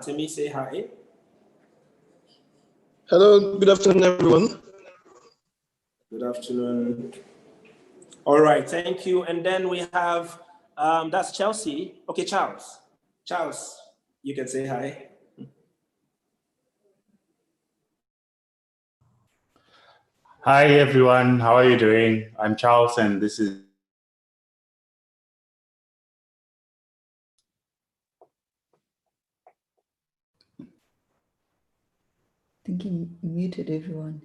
Timmy, say hi. Hello, good afternoon, everyone. Good afternoon. All right, thank you. And then we have, that's Chelsea. Okay, Charles. Charles, you can say hi. Hi, everyone. How are you doing? I'm Charles, and this is... I think he muted everyone.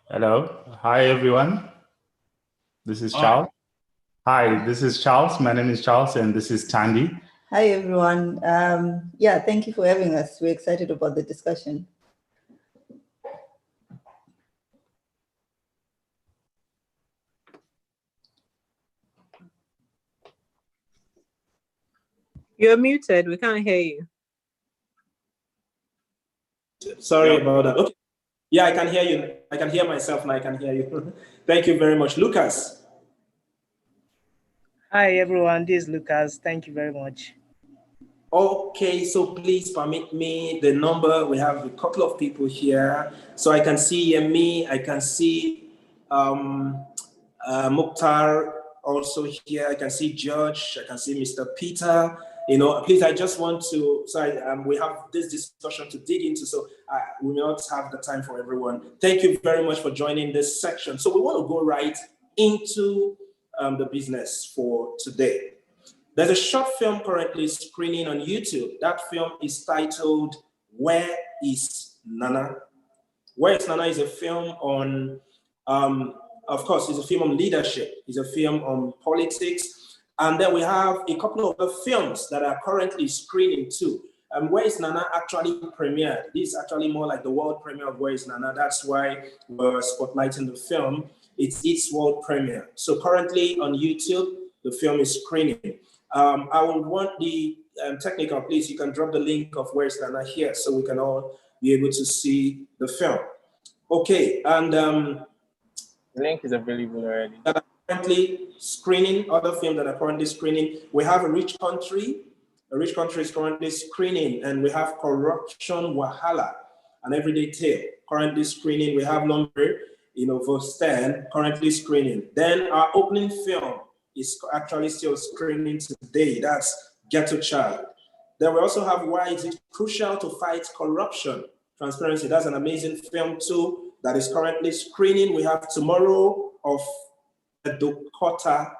Hello. Hi, everyone. This is Charles. Hi, this is Charles. My name is Charles, and this is Tandy. Hi, everyone. Yeah, thank you for having us. We're excited about the discussion. You're muted. We can't hear you. Sorry about that. Okay. Yeah, I can hear you. I can hear myself now. I can hear you. Thank you very much. Lucas. Hi, everyone. This is Lucas. Thank you very much. Okay, so please permit me the number. We have a couple of people here. So I can see me. I can see Mukhtar also here. I can see George. I can see Mr. Peter. You know, please, I just want to, sorry, we have this discussion to dig into, so we may not have the time for everyone. Thank you very much for joining this section. So we want to go right into the business for today. There's a short film currently screening on YouTube. That film is titled, Where is Nana? Where is Nana is a film on, of course, it's a film on leadership. It's a film on politics. And then we have a couple of other films that are currently screening too. Where is Nana actually premiered? This is actually more like the world premiere of Where is Nana. That's why we're spotlighting the film. It's its world premiere. So currently on YouTube, the film is screening. I would want the technical, please, you can drop the link of Where is Nana here so we can all be able to see the film. Okay, and the link is available already. That are currently screening, other films that are currently screening. We have A Rich Country. A Rich Country is currently screening, and we have Corruption Wahala, An Everyday Tale, currently screening. We have Lumber, Vostern, currently screening. Then our opening film is actually still screening today. That's Ghetto Child. Then we also have Why Is It Crucial to Fight Corruption? Transparency. That's an amazing film too that is currently screening. We have Tomorrow of the Dakota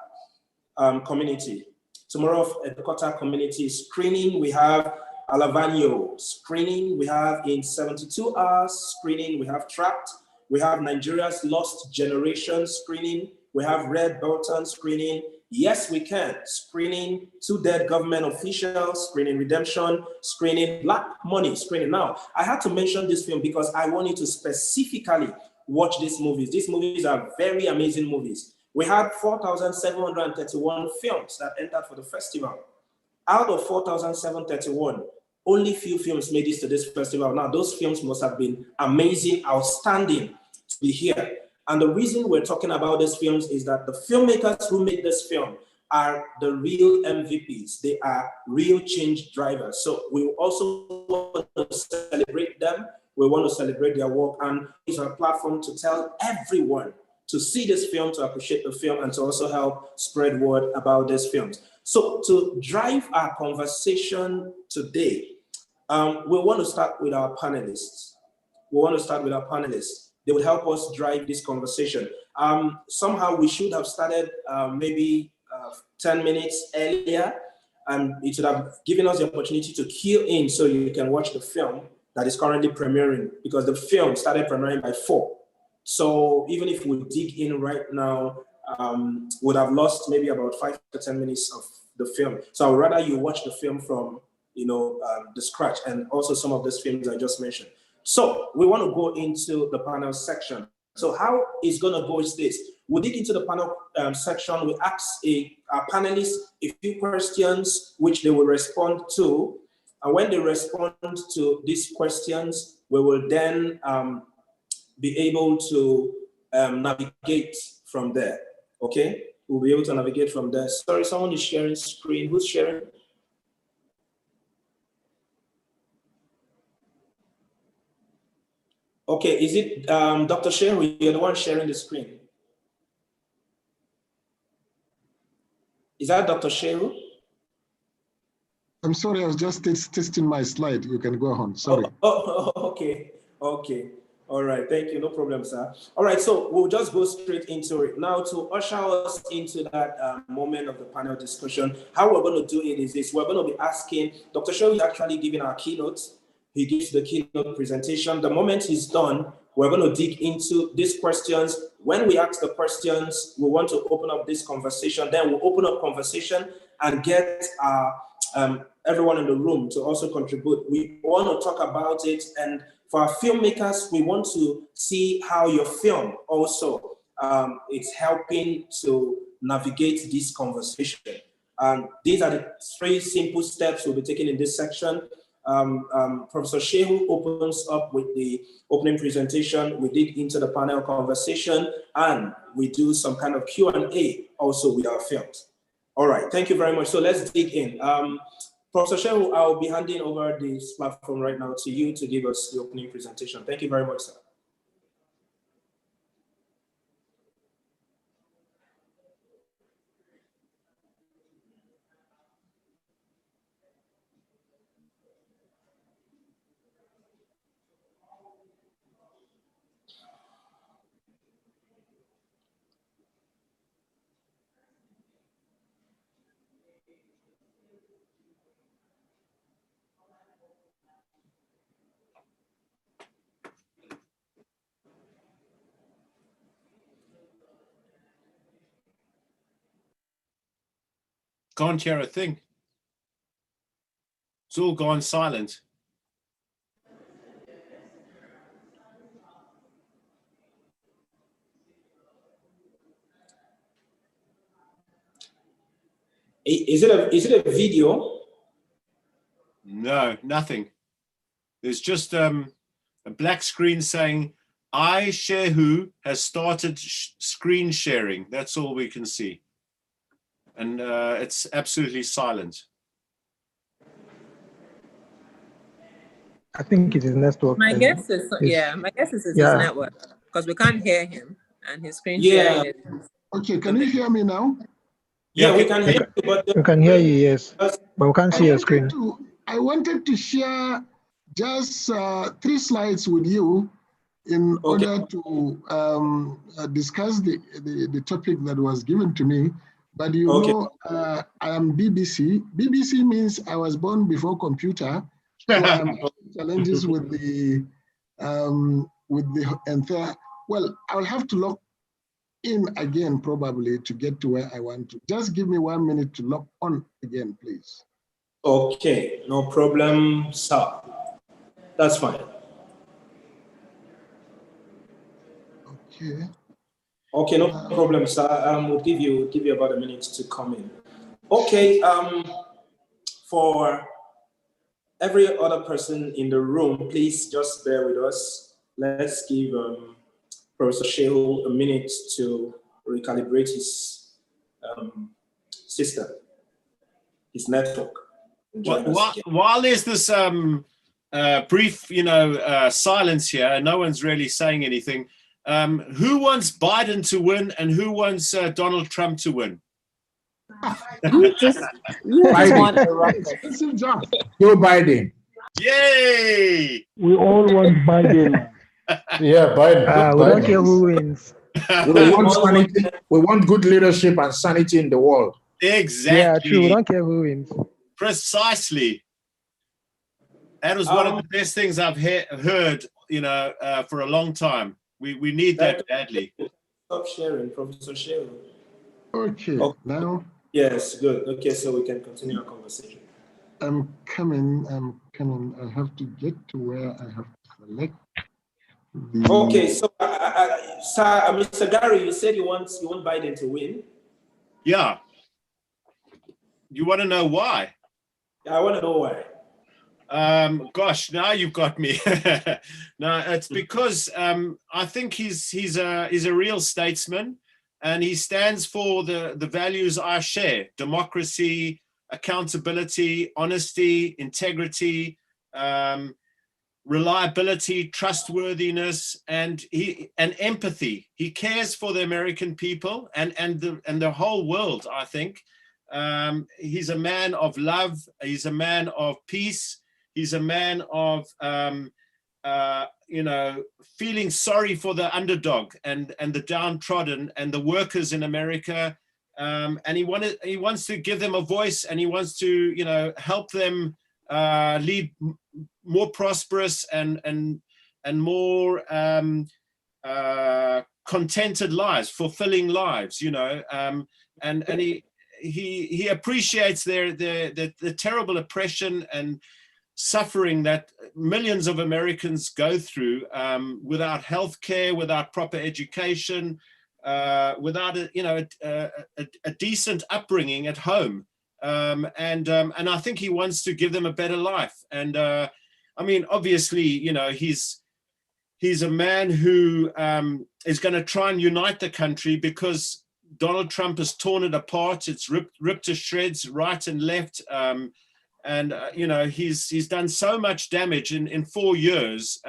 Community. Tomorrow of the Dakota Community screening. We have Alavanyo screening. We have In 72 Hours screening. We have Trapped. We have Nigeria's Lost Generation screening. We have Red Burton screening. Yes, We Can screening. Two Dead Government Officials screening. Redemption screening. Black Money screening. Now, I had to mention this film because I want you to specifically watch these movies. These movies are very amazing movies. We had 4,731 films that entered for the festival. Out of 4,731, only few films made it to this festival. Now, those films must have been amazing, outstanding to be here. And the reason we're talking about these films is that the filmmakers who made this film are the real MVPs. They are real change drivers. So we also want to celebrate them. We want to celebrate their work, and it's a platform to tell everyone to see this film, to appreciate the film, and to also help spread word about these films. So to drive our conversation today, we want to start with our panelists. They will help us drive this conversation. Somehow we should have started maybe 10 minutes earlier, and it should have given us the opportunity to queue in so you can watch the film that is currently premiering, because the film started premiering by 4. So even if we dig in right now, would have lost maybe about 5 to 10 minutes of the film. So I would rather you watch the film from the scratch, and also some of these films I just mentioned. So we want to go into the panel section. So how it's going to go is this. We dig into the panel section. We ask our panelists a few questions, which they will respond to. And when they respond to these questions, we will then be able to navigate from there, okay? we'll be able to navigate from there. Sorry, someone is sharing screen. Who's sharing? Okay, is it Dr. Shehu? You're the one sharing the screen. Is that Dr. Shehu? I'm sorry, I was just testing my slide. You can go on. Sorry. Okay. Okay. All right. Thank you. No problem, sir. All right. So we'll just go straight into it. Now, to usher us into that moment of the panel discussion, how we're going to do it is this. We're going to be asking, Dr. Shehu is actually giving our keynote. He gives the keynote presentation. The moment he's done, we're going to dig into these questions. When we ask the questions, we want to open up this conversation. Then we'll open up conversation and get everyone in the room to also contribute. We want to talk about it. And for our filmmakers, we want to see how your film also is helping to navigate this conversation. These are the 3 simple steps we'll be taking in this section. Professor Shehu opens up with the opening presentation. We dig into the panel conversation, and we do some kind of Q&A also with our films. All right, thank you very much. So let's dig in. Professor Shehu, I'll be handing over this platform right now to you to give us the opening presentation. Thank you very much, sir. Can't hear a thing. It's all gone silent. Is it a video? No, nothing. There's just a black screen saying, I Shehu has started screen sharing. That's all we can see. And it's absolutely silent. I think it is network. My guess is, my guess is it's his network, because we can't hear him and his screen sharing is. Okay, can you hear me now? Yeah, we can hear you, but we can hear you, yes, but we can't see your screen. I wanted to share just 3 slides with you in order to discuss the topic that was given to me. But you know, I am BBC. BBC means I was born before computer. So I'm challenges with the entire. Well, I'll have to log in again probably to get to where I want to. Just give me 1 minute to log on again, please. Okay, no problem, sir. That's fine. Okay. Okay, no problem, sir. We'll give you about a minute to come in. Okay. For every other person in the room, please just bear with us. Let's give Professor Shehu a minute to recalibrate his system, his network. While there's this brief, silence here, no one's really saying anything. Who wants Biden to win and who wants Donald Trump to win? You just want a rocket. Joe Biden. Yay! We all want Biden. Yeah, Biden. We don't care who wins. We want sanity. We want good leadership and sanity in the world. Exactly. Yeah, true. We don't care who wins. Precisely. That was one of the best things I've heard, for a long time. We need that badly. Stop sharing, Professor Shehu. Okay, now. Yes, good. Okay, so we can continue our conversation. I'm coming. I have to get to where I have to select. Okay, so sir, Mr. Gary, you said you want Biden to win. Yeah. You want to know why? I want to know why. Gosh, now you've got me. No, it's because I think he's a real statesman. and he stands for the values I share: democracy, accountability, honesty, integrity, reliability, trustworthiness, and empathy. He cares for the American people and the whole world, I think. He's a man of love. He's a man of peace. He's a man of feeling sorry for the underdog and the downtrodden and the workers in America. And he wants to give them a voice, and he wants to help them lead more prosperous and more contented lives, fulfilling lives. And he appreciates the terrible oppression and suffering that millions of Americans go through without health care, without proper education, without a decent upbringing at home. And I think he wants to give them a better life. And I mean, obviously, he's a man who is going to try and unite the country, because Donald Trump has torn it apart. It's ripped to shreds, right and left. He's done so much damage in 4 years.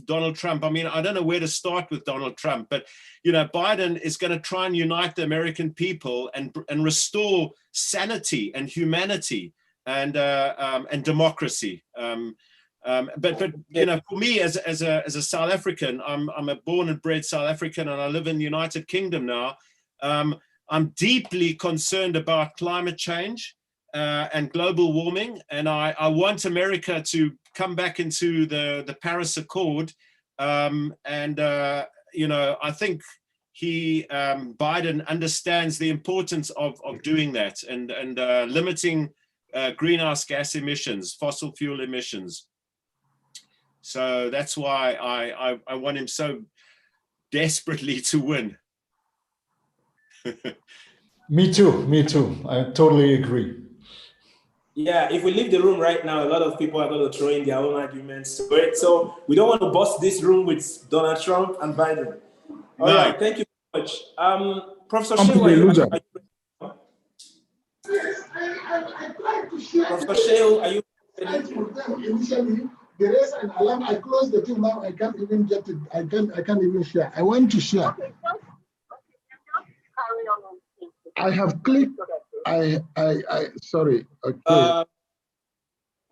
Donald Trump, I mean, I don't know where to start with Donald Trump, but Biden is going to try and unite the American people and restore sanity and humanity and democracy. But for me as a South African, I'm a born and bred South African, and I live in the United Kingdom now. I'm deeply concerned about climate change and global warming, and I want America to come back into the Paris Accord. I think Biden understands the importance of doing that and limiting greenhouse gas emissions, fossil fuel emissions. So that's why I want him so desperately to win. Me too. I totally agree. Yeah, if we leave the room right now, a lot of people are going to throw in their own arguments to it. So we don't want to bust this room with Donald Trump and Biden. All right, thank you very much. Professor Shehu, are you ready? Initially, the rest and alarm, I closed the thing now. I can't even get it. I can't even share. I want to share. I have clicked. Sorry. Okay.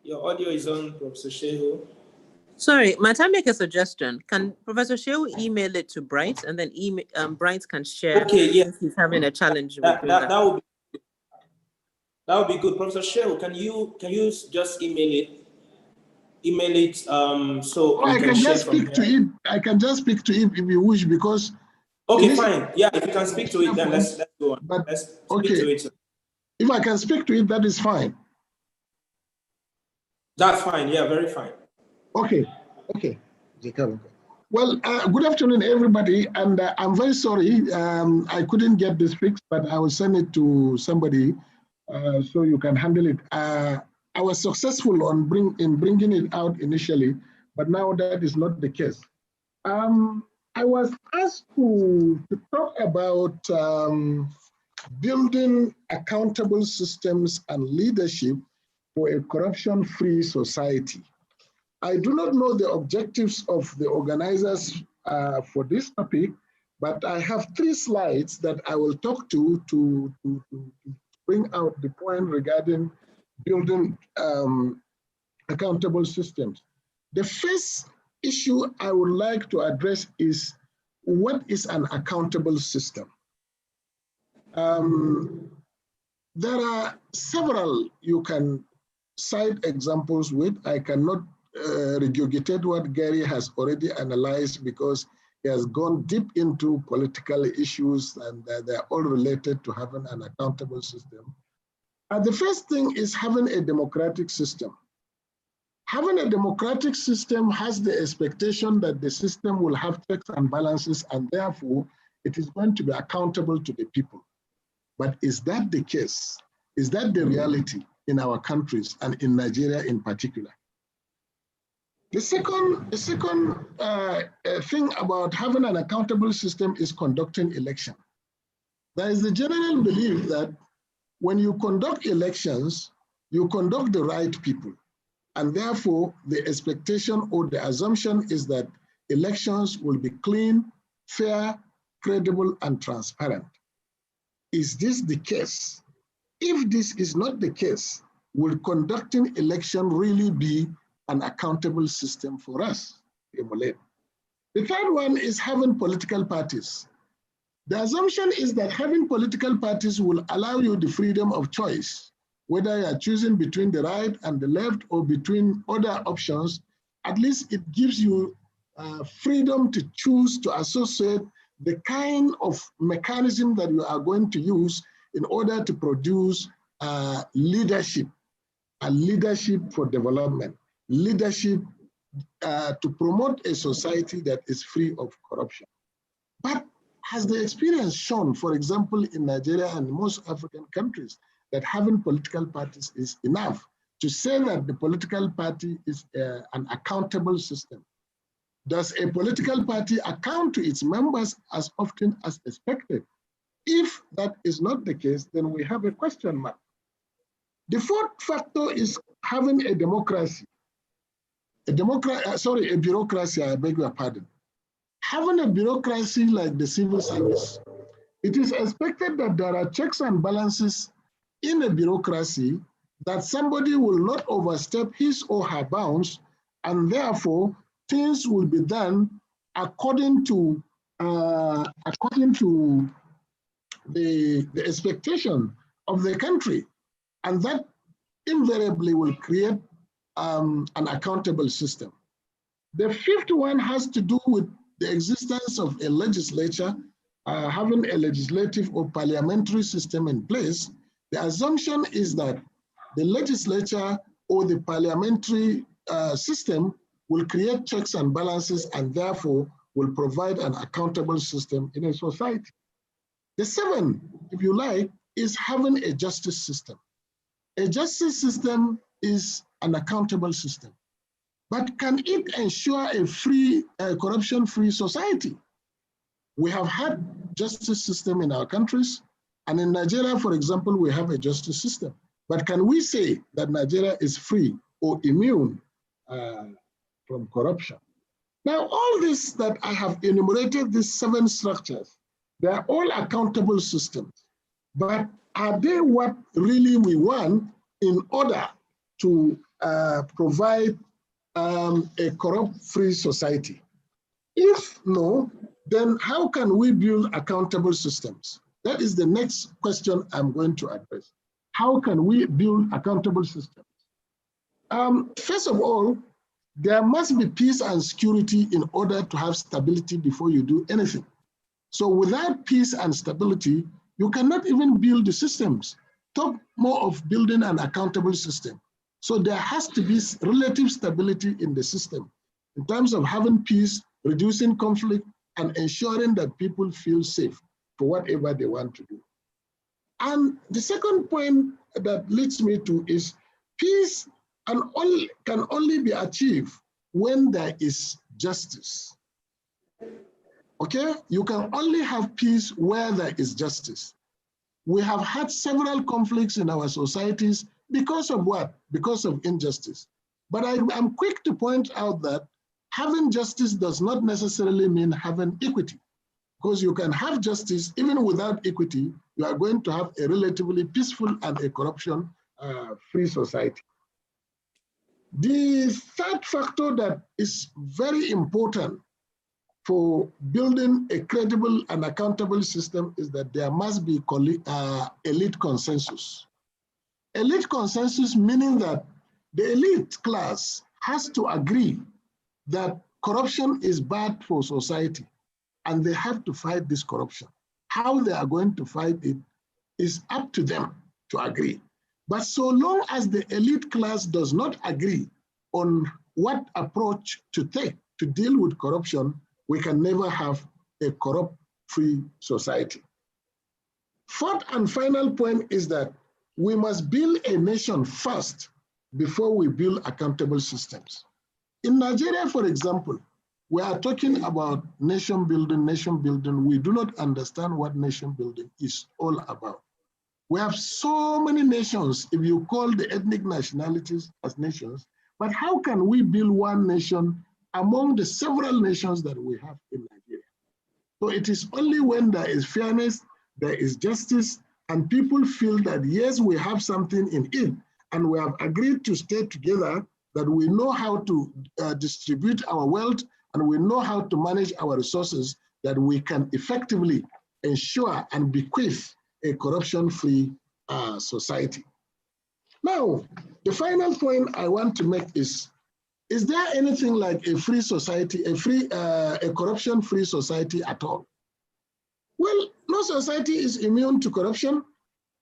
Your audio is on, Professor Shehu. Sorry, might I make a suggestion? Can Professor Shehu email it to Bright, and then Bright can share? Okay, yes. He's having a challenge. That would be good. Professor Shehu, can you just email it? So I can just speak to it. I can just speak to it if you wish, because. Okay, fine. Yeah, if you can speak to it, then let's go on. But let's speak to it. If I can speak to it, that is fine. That's fine. Yeah, very fine. Okay. Well, good afternoon, everybody. And I'm very sorry I couldn't get this fixed, but I will send it to somebody so you can handle it. I was successful in bringing it out initially, but now that is not the case. I was asked to talk about building accountable systems and leadership for a corruption-free society. I do not know the objectives of the organizers for this topic, but I have 3 slides that I will talk to bring out the point regarding building accountable systems. The first issue I would like to address is, what is an accountable system? There are several you can cite examples with. I cannot regurgitate what Gary has already analyzed, because he has gone deep into political issues, and they're all related to having an accountable system. The first thing is having a democratic system. Having a democratic system has the expectation that the system will have checks and balances, and therefore it is going to be accountable to the people. But is that the case? Is that the reality in our countries and in Nigeria in particular? The second thing about having an accountable system is conducting election. There is a general belief that when you conduct elections, you conduct the right people. And therefore, the expectation or the assumption is that elections will be clean, fair, credible, and transparent. Is this the case? If this is not the case, will conducting election really be an accountable system for us to emulate? The third one is having political parties. The assumption is that having political parties will allow you the freedom of choice, whether you are choosing between the right and the left or between other options. At least it gives you freedom to choose to associate the kind of mechanism that you are going to use in order to produce leadership, a leadership for development, leadership to promote a society that is free of corruption. But has the experience shown, for example, in Nigeria and most African countries, that having political parties is enough to say that the political party is an accountable system? Does a political party account to its members as often as expected? If that is not the case, then we have a question mark. The fourth factor is having a democracy. A bureaucracy, I beg your pardon. Having a bureaucracy like the civil service, it is expected that there are checks and balances in a bureaucracy, that somebody will not overstep his or her bounds, and therefore things will be done according to the expectation of the country, and that invariably will create an accountable system. The fifth one has to do with the existence of a legislature, having a legislative or parliamentary system in place. The assumption is that the legislature or the parliamentary system will create checks and balances and therefore will provide an accountable system in a society. The seventh, if you like, is having a justice system. A justice system is an accountable system, but can it ensure a free, corruption-free society? We have had justice system in our countries, and in Nigeria, for example, we have a justice system. But can we say that Nigeria is free or immune from corruption? Now, all this that I have enumerated, these 7 structures, they are all accountable systems. But are they what really we want in order to provide a corrupt-free society? If no, then how can we build accountable systems? That is the next question I'm going to address. How can we build accountable systems? First of all, there must be peace and security in order to have stability before you do anything. So without peace and stability, you cannot even build the systems. Talk more of building an accountable system. So there has to be relative stability in the system in terms of having peace, reducing conflict, and ensuring that people feel safe for whatever they want to do. And the second point that leads me to is peace can only be achieved when there is justice. Okay? You can only have peace where there is justice. We have had several conflicts in our societies because of what? Because of injustice. But I'm quick to point out that having justice does not necessarily mean having equity, because you can have justice even without equity. You are going to have a relatively peaceful and a corruption-free society. The third factor that is very important for building a credible and accountable system is that there must be elite consensus. Elite consensus meaning that the elite class has to agree that corruption is bad for society and they have to fight this corruption. How they are going to fight it is up to them to agree. But so long as the elite class does not agree on what approach to take to deal with corruption, we can never have a corrupt-free society. Fourth and final point is that we must build a nation first before we build accountable systems. In Nigeria, for example, we are talking about nation building, nation building. We do not understand what nation building is all about. We have so many nations, if you call the ethnic nationalities as nations, but how can we build one nation among the several nations that we have in Nigeria? So it is only when there is fairness, there is justice, and people feel that yes, we have something in it, and we have agreed to stay together, that we know how to distribute our wealth, and we know how to manage our resources, that we can effectively ensure and bequeath a corruption-free society. Now, the final point I want to make is there anything like a free society, a corruption-free society at all? Well, no society is immune to corruption,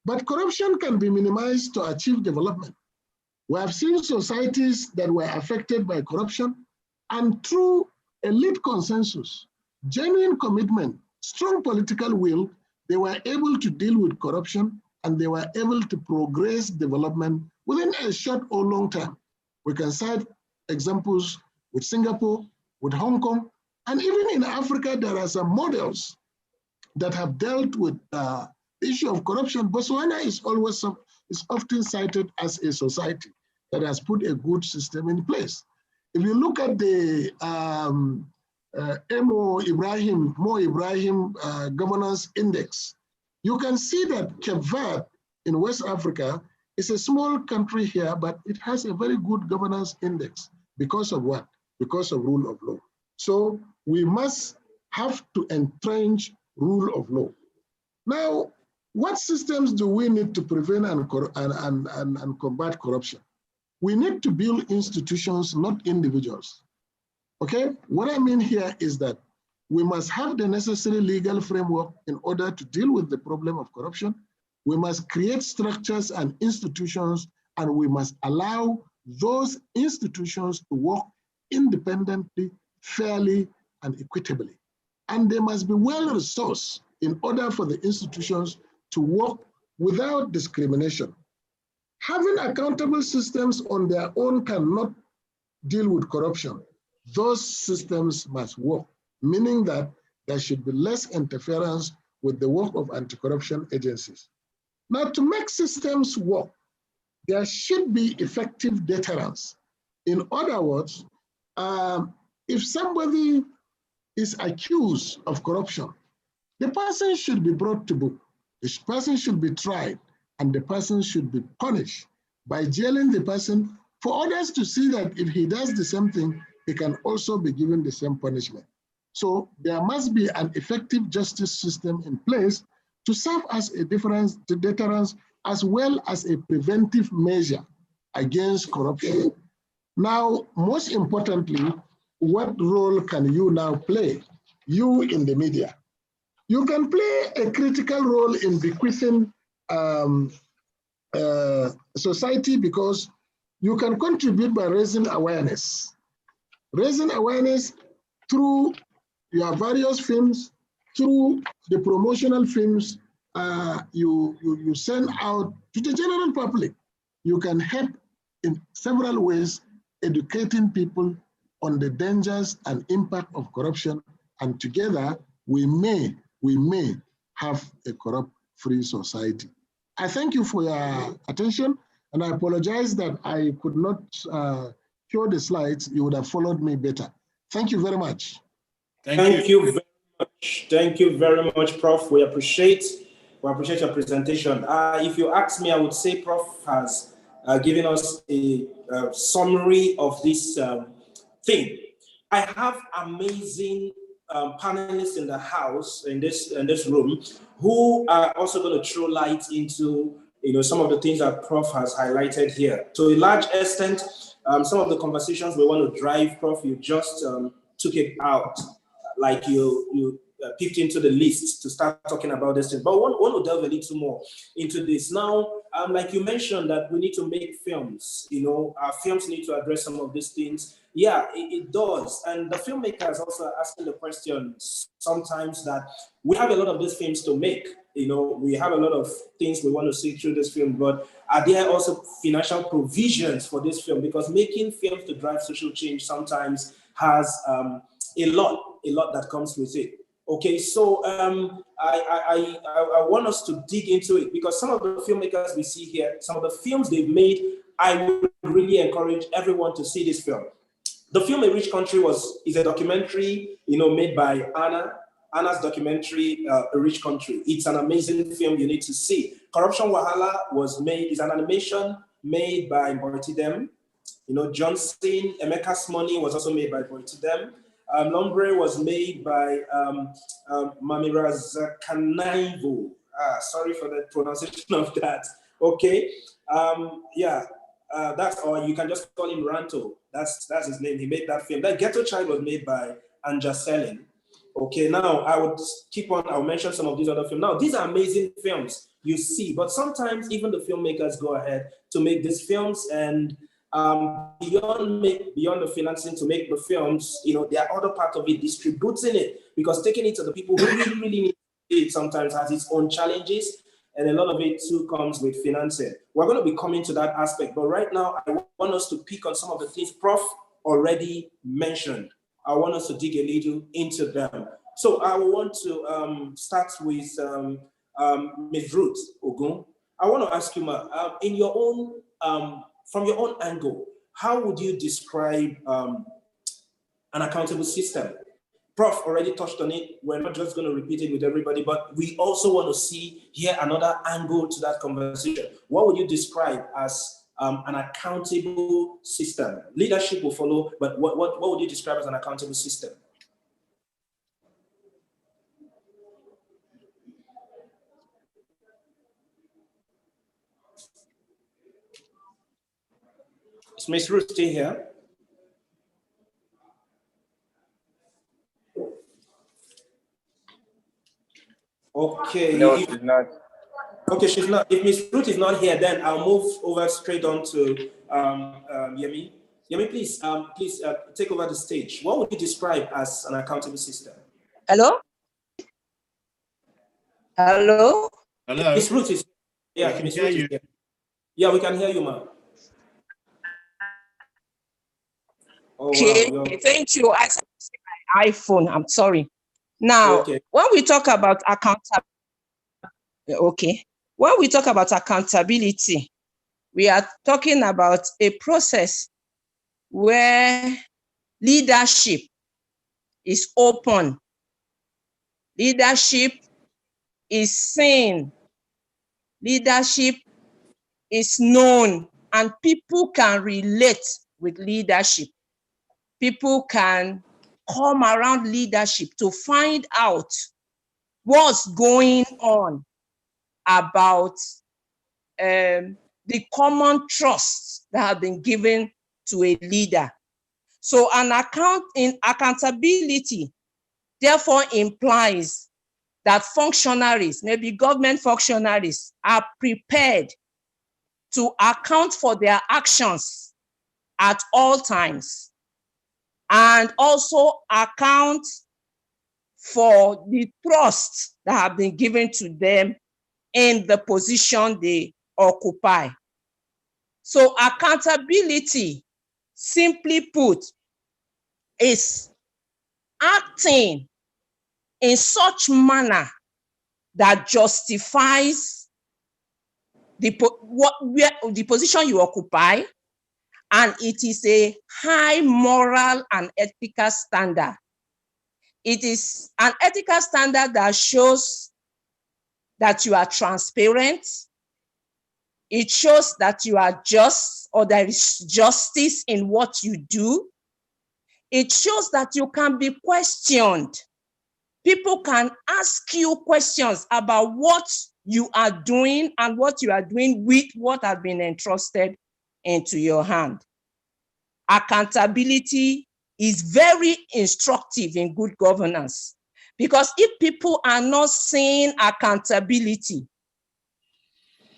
but corruption can be minimized to achieve development. We have seen societies that were affected by corruption, and through elite consensus, genuine commitment, strong political will, they were able to deal with corruption, and they were able to progress development within a short or long time. We can cite examples with Singapore, with Hong Kong, and even in Africa, there are some models that have dealt with the issue of corruption. Botswana is often cited as a society that has put a good system in place. If you look at the Mo Ibrahim Governance Index, you can see that Cape Verde in West Africa is a small country here, but it has a very good governance index. Because of what? Because of rule of law. So we must have to entrench rule of law. Now, what systems do we need to prevent and combat corruption? We need to build institutions, not individuals. Okay, what I mean here is that we must have the necessary legal framework in order to deal with the problem of corruption. We must create structures and institutions, and we must allow those institutions to work independently, fairly, and equitably. And they must be well-resourced in order for the institutions to work without discrimination. Having accountable systems on their own cannot deal with corruption. Those systems must work, meaning that there should be less interference with the work of anti-corruption agencies. Now, to make systems work, there should be effective deterrence. In other words, if somebody is accused of corruption, the person should be brought to book, the person should be tried, and the person should be punished by jailing the person for others to see that if he does the same thing, he can also be given the same punishment. So there must be an effective justice system in place to serve as a deterrence as well as a preventive measure against corruption. Now, most importantly, what role can you now play, you in the media? You can play a critical role in bequeathing society, because you can contribute by raising awareness. Raising awareness through your various films, through the promotional films you send out to the general public. You can help in several ways, educating people on the dangers and impact of corruption, and together we may have a corrupt-free society. I thank you for your attention, and I apologize that I could not show the slides. You would have followed me better. Thank you very much. Thank you very much. Thank you very much, Prof. We appreciate your presentation. If you ask me, I would say Prof has given us a summary of this thing. I have amazing panelists in the house, in this room, who are also going to throw light into some of the things that Prof has highlighted here. To a large extent, some of the conversations we want to drive, Prof, you just took it out, like you peeped into the list to start talking about this thing. But we want to delve a little more into this. Now, like you mentioned that we need to make films, our films need to address some of these things. Yeah, it does. And the filmmakers also asking the question sometimes that we have a lot of these films to make. We have a lot of things we want to see through this film, but are there also financial provisions for this film? Because making films to drive social change sometimes has a lot that comes with it. Okay, so I want us to dig into it because some of the filmmakers we see here, some of the films they've made, I would really encourage everyone to see this film. The film A Rich Country is a documentary, made by Anna's documentary, A Rich Country. It's an amazing film you need to see. Corruption Wahala is an animation made by Boitidem. Johnson, Emeka's Money was also made by Boitidem. Lombre was made by Mamira Zakanaivo. Sorry for the pronunciation of that. Okay, that's, or you can just call him Ranto. That's his name. He made that film. That Ghetto Child was made by Anja Selin. Okay, now I'll mention some of these other films. Now, these are amazing films you see, but sometimes even the filmmakers go ahead to make these films, and beyond the financing to make the films, there are other parts of it, distributing it, because taking it to the people who really need it sometimes has its own challenges, and a lot of it too comes with financing. We're going to be coming to that aspect, but right now I want us to pick on some of the things Prof already mentioned. I want us to dig a little into them. So I want to start with Ms. Ruth Ogun. I want to ask you, in your own, from your own angle, how would you describe an accountable system? Prof already touched on it. We're not just going to repeat it with everybody, but we also want to hear another angle to that conversation. What would you describe as an accountable system? Leadership will follow, but what would you describe as an accountable system? Is Ms. Ruth still here? Okay. No, she's not. Okay, she's not. If Ms. Ruth is not here, then I'll move over straight on to Yemi. Yemi, please take over the stage. What would you describe as an accountable system? Hello? Hello? Hello. Ms. Ruth is here. We can hear you. Yeah, we can hear you, ma'am. Oh, Okay, wow. thank you. I see my iPhone. I'm sorry. Now, Okay. when we talk about accountability, we are talking about a process where leadership is open, leadership is seen, leadership is known, and people can relate with leadership. People can come around leadership to find out what's going on about the common trusts that have been given to a leader. So accountability therefore implies that functionaries, maybe government functionaries, are prepared to account for their actions at all times, and also account for the trust that have been given to them in the position they occupy. So accountability, simply put, is acting in such manner that justifies the position you occupy, and it is a high moral and ethical standard. It is an ethical standard that shows that you are transparent. It shows that you are just, or there is justice in what you do. It shows that you can be questioned. People can ask you questions about what you are doing and what you are doing with what has been entrusted into your hand. Accountability is very instructive in good governance, because if people are not seeing accountability,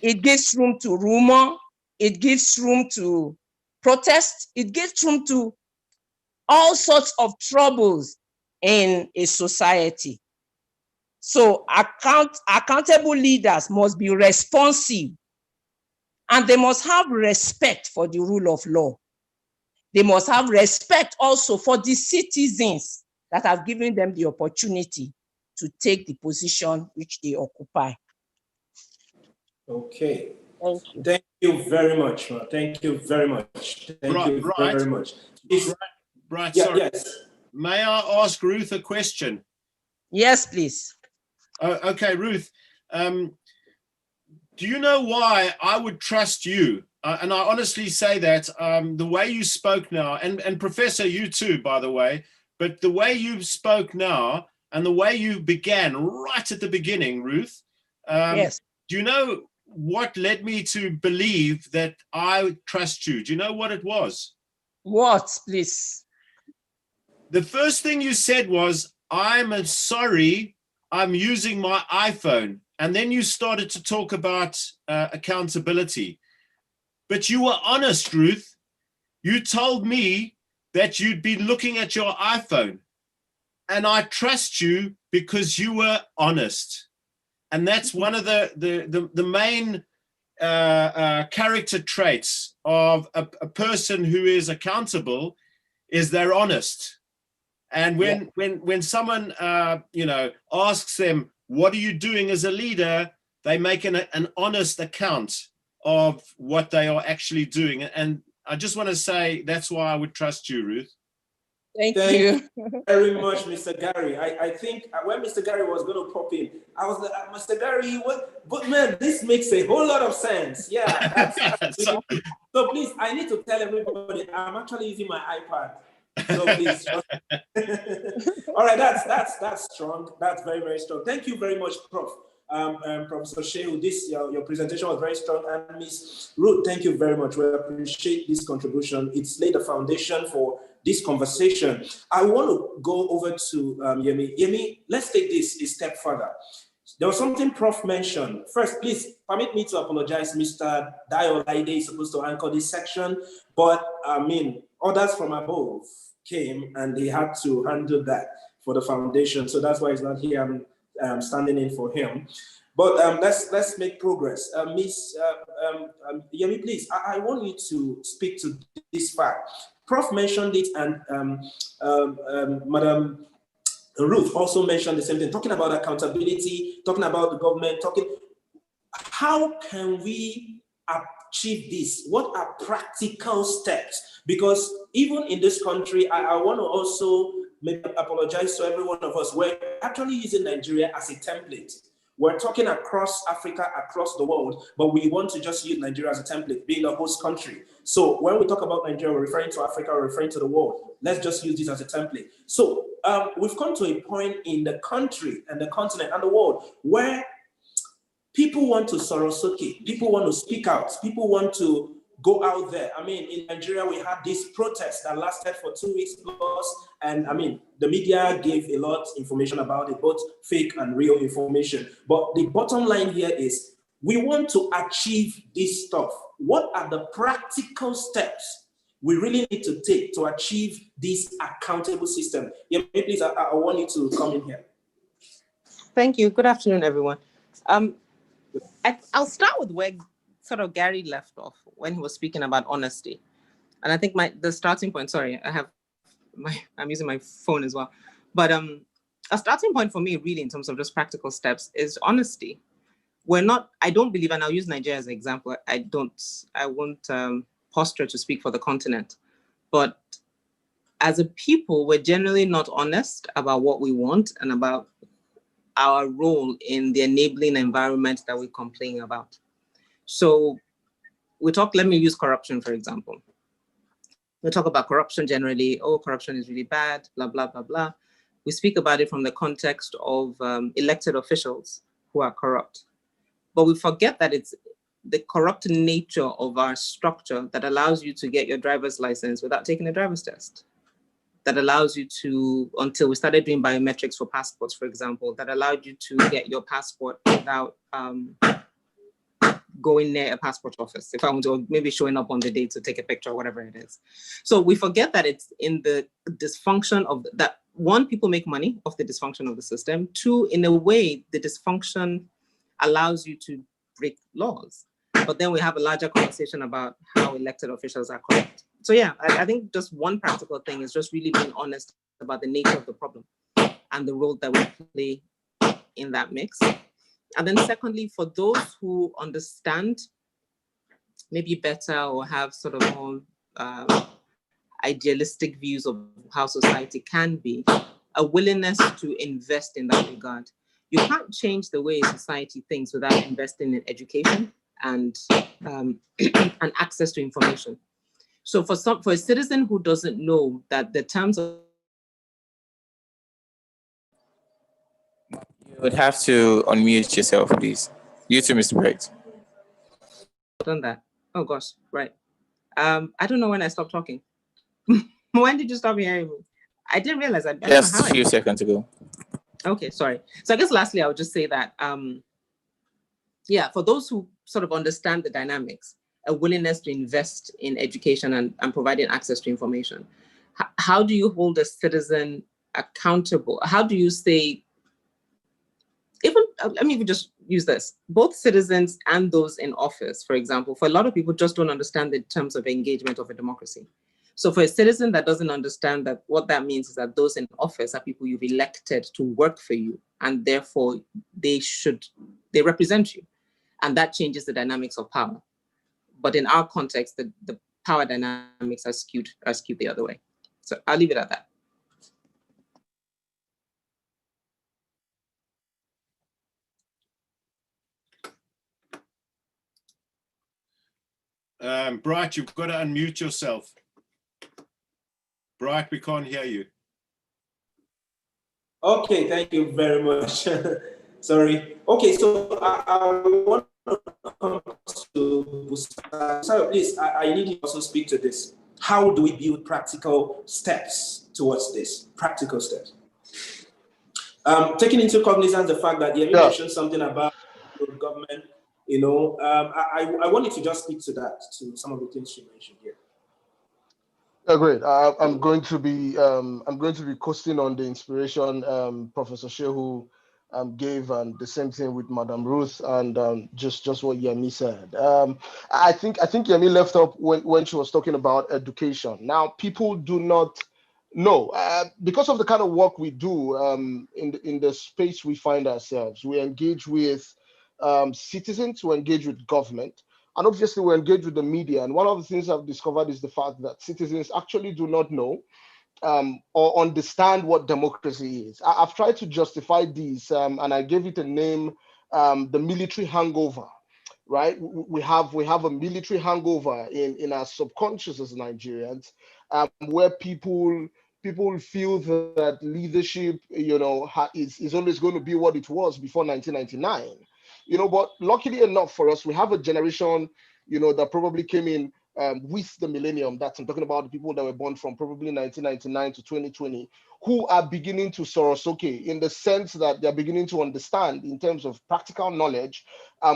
it gives room to rumor, it gives room to protest, it gives room to all sorts of troubles in a society. So accountable leaders must be responsive, and they must have respect for the rule of law. They must have respect also for the citizens that have given them the opportunity to take the position which they occupy. Okay. Thank you. Thank you very much, ma. Thank you very much. Thank you very much. Right, Yeah, sorry. yes. May I ask Ruth a question? Yes, please. Okay, Ruth. Do you know why I would trust you? And I honestly say that the way you spoke now, and Professor, you too, by the way, but the way you spoke now and the way you began right at the beginning, Ruth, Yes. do you know what led me to believe that I would trust you? Do you know what it was? What, please? The first thing you said was, I'm sorry, I'm using my iPhone. And then you started to talk about accountability. But you were honest, Ruth. You told me that you'd been looking at your iPhone. And I trust you because you were honest. And that's one of the main character traits of a person who is accountable, is they're honest. And when someone asks them, what are you doing as a leader, they make an honest account of what they are actually doing. And I just want to say that's why I would trust you, Ruth. Thank you very much, Mr. Gary. I think when Mr. Gary was going to pop in, I was like, Mr. Gary, what? But man, this makes a whole lot of sense. Yeah. So please, I need to tell everybody, I'm actually using my iPad. So please. All right, that's strong. That's very, very strong. Thank you very much, Prof. Professor Shehu, your presentation was very strong. And Ms. Ruth, thank you very much. We appreciate this contribution. It's laid the foundation for this conversation. I want to go over to Yemi. Yemi, let's take this a step further. There was something Prof mentioned. First, please permit me to apologize. Mr. Dayo Laide is supposed to anchor this section, but orders from above came and they had to handle that for the foundation. So that's why he's not here. I'm standing in for him. But let's make progress. Miss Yemi, please, I want you to speak to this fact. Prof mentioned it, and Madam Ruth also mentioned the same thing, talking about accountability, talking about the government, how can we achieve this? What are practical steps? Because even in this country, I want to also maybe apologize to every one of us. We're actually using Nigeria as a template. We're talking across Africa, across the world, but we want to just use Nigeria as a template, being the host country. So when we talk about Nigeria, we're referring to Africa, we're referring to the world. Let's just use this as a template. So we've come to a point in the country and the continent and the world where people want to sorosoke, people want to speak out, people want to go out there. In Nigeria, we had this protest that lasted for 2 weeks plus, and the media gave a lot of information about it, both fake and real information. But the bottom line here is, we want to achieve this stuff. What are the practical steps we really need to take to achieve this accountable system? Yeah, please, I want you to come in here. Thank you. Good afternoon, everyone. I'll start with where sort of Gary left off when he was speaking about honesty. And I think the starting point, sorry, I'm using my phone as well. But a starting point for me really in terms of just practical steps is honesty. I don't believe, and I'll use Nigeria as an example. I won't posture to speak for the continent, but as a people, we're generally not honest about what we want and about our role in the enabling environment that we complain about. So let me use corruption, for example. We talk about corruption generally. Oh, corruption is really bad, blah, blah, blah, blah. We speak about it from the context of elected officials who are corrupt. But we forget that it's the corrupt nature of our structure that allows you to get your driver's license without taking a driver's test. That allows you to, until we started doing biometrics for passports, for example, that allowed you to get your passport without going near a passport office, if I want to, maybe showing up on the day to take a picture or whatever it is. So we forget that it's in the dysfunction of that. One, people make money off the dysfunction of the system. Two, in a way, the dysfunction allows you to break laws. But then we have a larger conversation about how elected officials are corrupt. So yeah, I think just one practical thing is just really being honest about the nature of the problem and the role that we play in that mix. And then secondly, for those who understand maybe better or have sort of more idealistic views of how society can be, a willingness to invest in that regard. You can't change the way society thinks without investing in education and and access to information. So for a citizen who doesn't know that the terms of You would have to unmute yourself, please. You too, Mr. Bright. done that. Oh gosh, right. I don't know when I stopped talking. When did you stop hearing me? I didn't realize I don't know Just how a few seconds ago. Okay, sorry. So I guess lastly, I would just say that, yeah, for those who sort of understand the dynamics, a willingness to invest in education and providing access to information, how do you hold a citizen accountable? How do you say, even, let me even just use this, both citizens and those in office, for example, for a lot of people just don't understand the terms of engagement of a democracy. So for a citizen that doesn't understand that, what that means is that those in office are people you've elected to work for you, and therefore they represent you. And that changes the dynamics of power. But in our context, the power dynamics are skewed the other way. So I'll leave it at that. Bright, you've got to unmute yourself. Bright, we can't hear you. Okay, thank you very much. Sorry. Okay, so I want to come to Busayo. So please, I need you to also speak to this. How do we build practical steps towards this? Practical steps. Taking into cognizance the fact that you mentioned something about government, you know, I wanted to just speak to that, to some of the things you mentioned here. Great. I'm going to be coasting on the inspiration Professor Shehu gave, and the same thing with Madam Ruth, and just what Yemi said. I think Yemi left up when she was talking about education. Now, people do not know because of the kind of work we do in the space we find ourselves. We engage with citizens, we engage with government. And obviously, we engage with the media. And one of the things I've discovered is the fact that citizens actually do not know or understand what democracy is. I've tried to justify this, and I gave it a name, the military hangover, right? We have a military hangover in our subconscious as Nigerians, where people feel that leadership, you know, is always going to be what it was before 1999. You know, but luckily enough for us, we have a generation, you know, that probably came in with the millennium. That's, I'm talking about the people that were born from probably 1999 to 2020, who are beginning to sorosoke in the sense that they're beginning to understand in terms of practical knowledge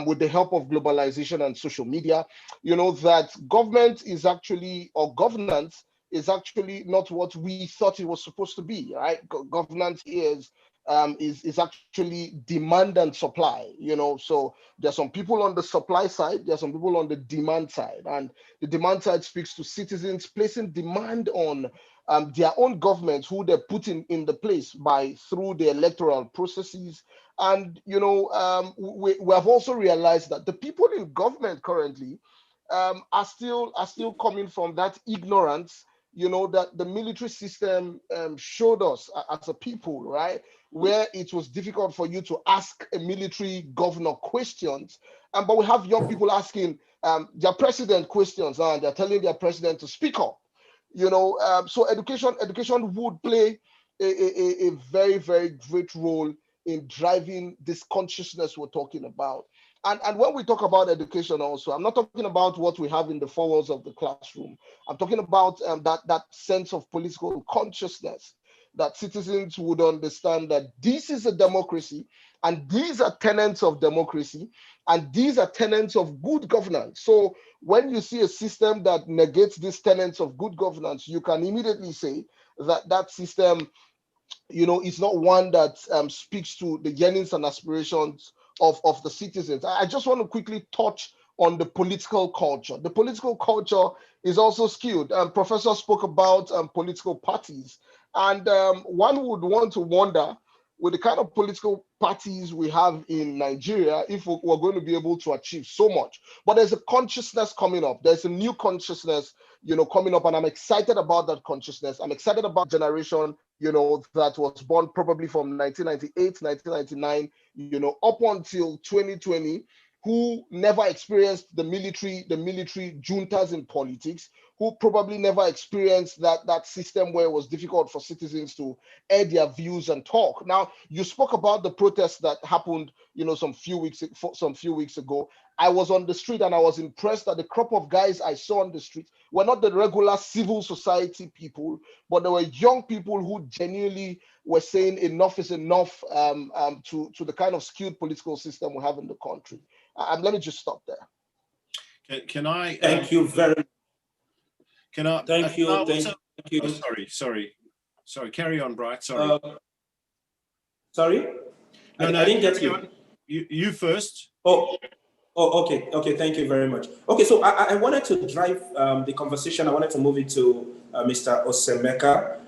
with the help of globalization and social media, you know, that government is actually, or governance is actually not what we thought it was supposed to be, right? Governance is actually demand and supply, you know. So there's some people on the supply side, there's some people on the demand side, and the demand side speaks to citizens placing demand on their own governments, who they're putting in the place through the electoral processes. And you know, we have also realized that the people in government currently are still coming from that ignorance, you know, that the military system showed us as a people, right? Where it was difficult for you to ask a military governor questions. But we have young people asking their president questions, and they're telling their president to speak up. You know, so education would play a very, very great role in driving this consciousness we're talking about. And when we talk about education also, I'm not talking about what we have in the four walls of the classroom. I'm talking about that sense of political consciousness, that citizens would understand that this is a democracy, and these are tenets of democracy, and these are tenets of good governance. So when you see a system that negates these tenets of good governance, you can immediately say that that system, you know, is not one that speaks to the yearnings and aspirations of the citizens. I just want to quickly touch on the political culture. The political culture is also skewed. Professor spoke about political parties. And one would want to wonder, with the kind of political parties we have in Nigeria, if we're going to be able to achieve so much. But there's a consciousness coming up. There's a new consciousness, coming up, and I'm excited about that consciousness. I'm excited about generation, that was born probably from 1998, 1999, up until 2020, who never experienced the military juntas in politics, who probably never experienced that system where it was difficult for citizens to air their views and talk. Now, you spoke about the protests that happened, some few weeks ago. I was on the street and I was impressed that the crop of guys I saw on the street were not the regular civil society people, but they were young people who genuinely were saying enough is enough to the kind of skewed political system we have in the country. Let me just stop there. Can I? Thank you very much. Can I? Thank you. Thank you. Oh, sorry. Carry on, Bright. Sorry. Sorry? No, I didn't get you. You first. Oh, okay. Thank you very much. Okay, so I wanted to drive the conversation. I wanted to move it to Mr. Osemeka.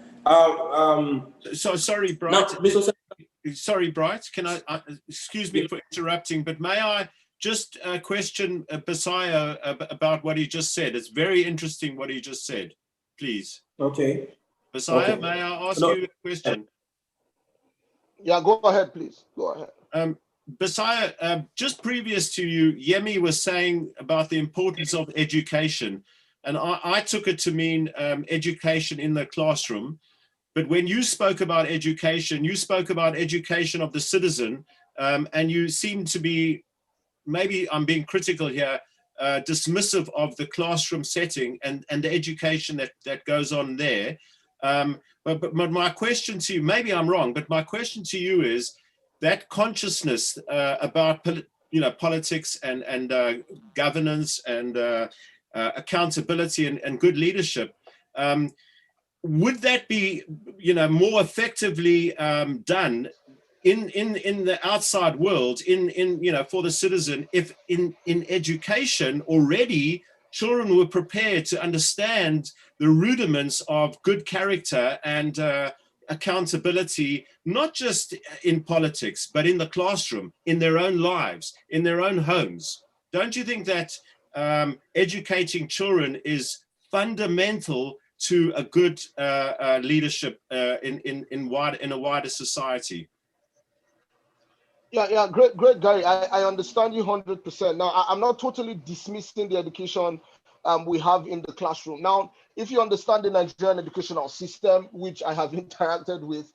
So sorry, Bright. No, Mr. Sorry, Bright. Can I? Excuse me for interrupting, but may I just question Basaya about what he just said? It's very interesting what he just said. Please. Okay. Basaya, okay. May I ask you a question? Yeah, go ahead, please. Go ahead. Basaya, just previous to you, Yemi was saying about the importance of education. And I took it to mean education in the classroom. But when you spoke about education of the citizen, and you seem to be, maybe I'm being critical here, dismissive of the classroom setting and the education that goes on there. But my question to you, maybe I'm wrong, but my question to you is that consciousness about politics and governance and accountability and good leadership. Would that be more effectively done in the outside world for the citizen if in education already children were prepared to understand the rudiments of good character and accountability, not just in politics, but in the classroom, in their own lives, in their own homes? Don't you think that educating children is fundamental to a good leadership in a wider society? Yeah, great, Gary. I understand you 100%. Now, I'm not totally dismissing the education we have in the classroom. Now, if you understand the Nigerian educational system, which I have interacted with,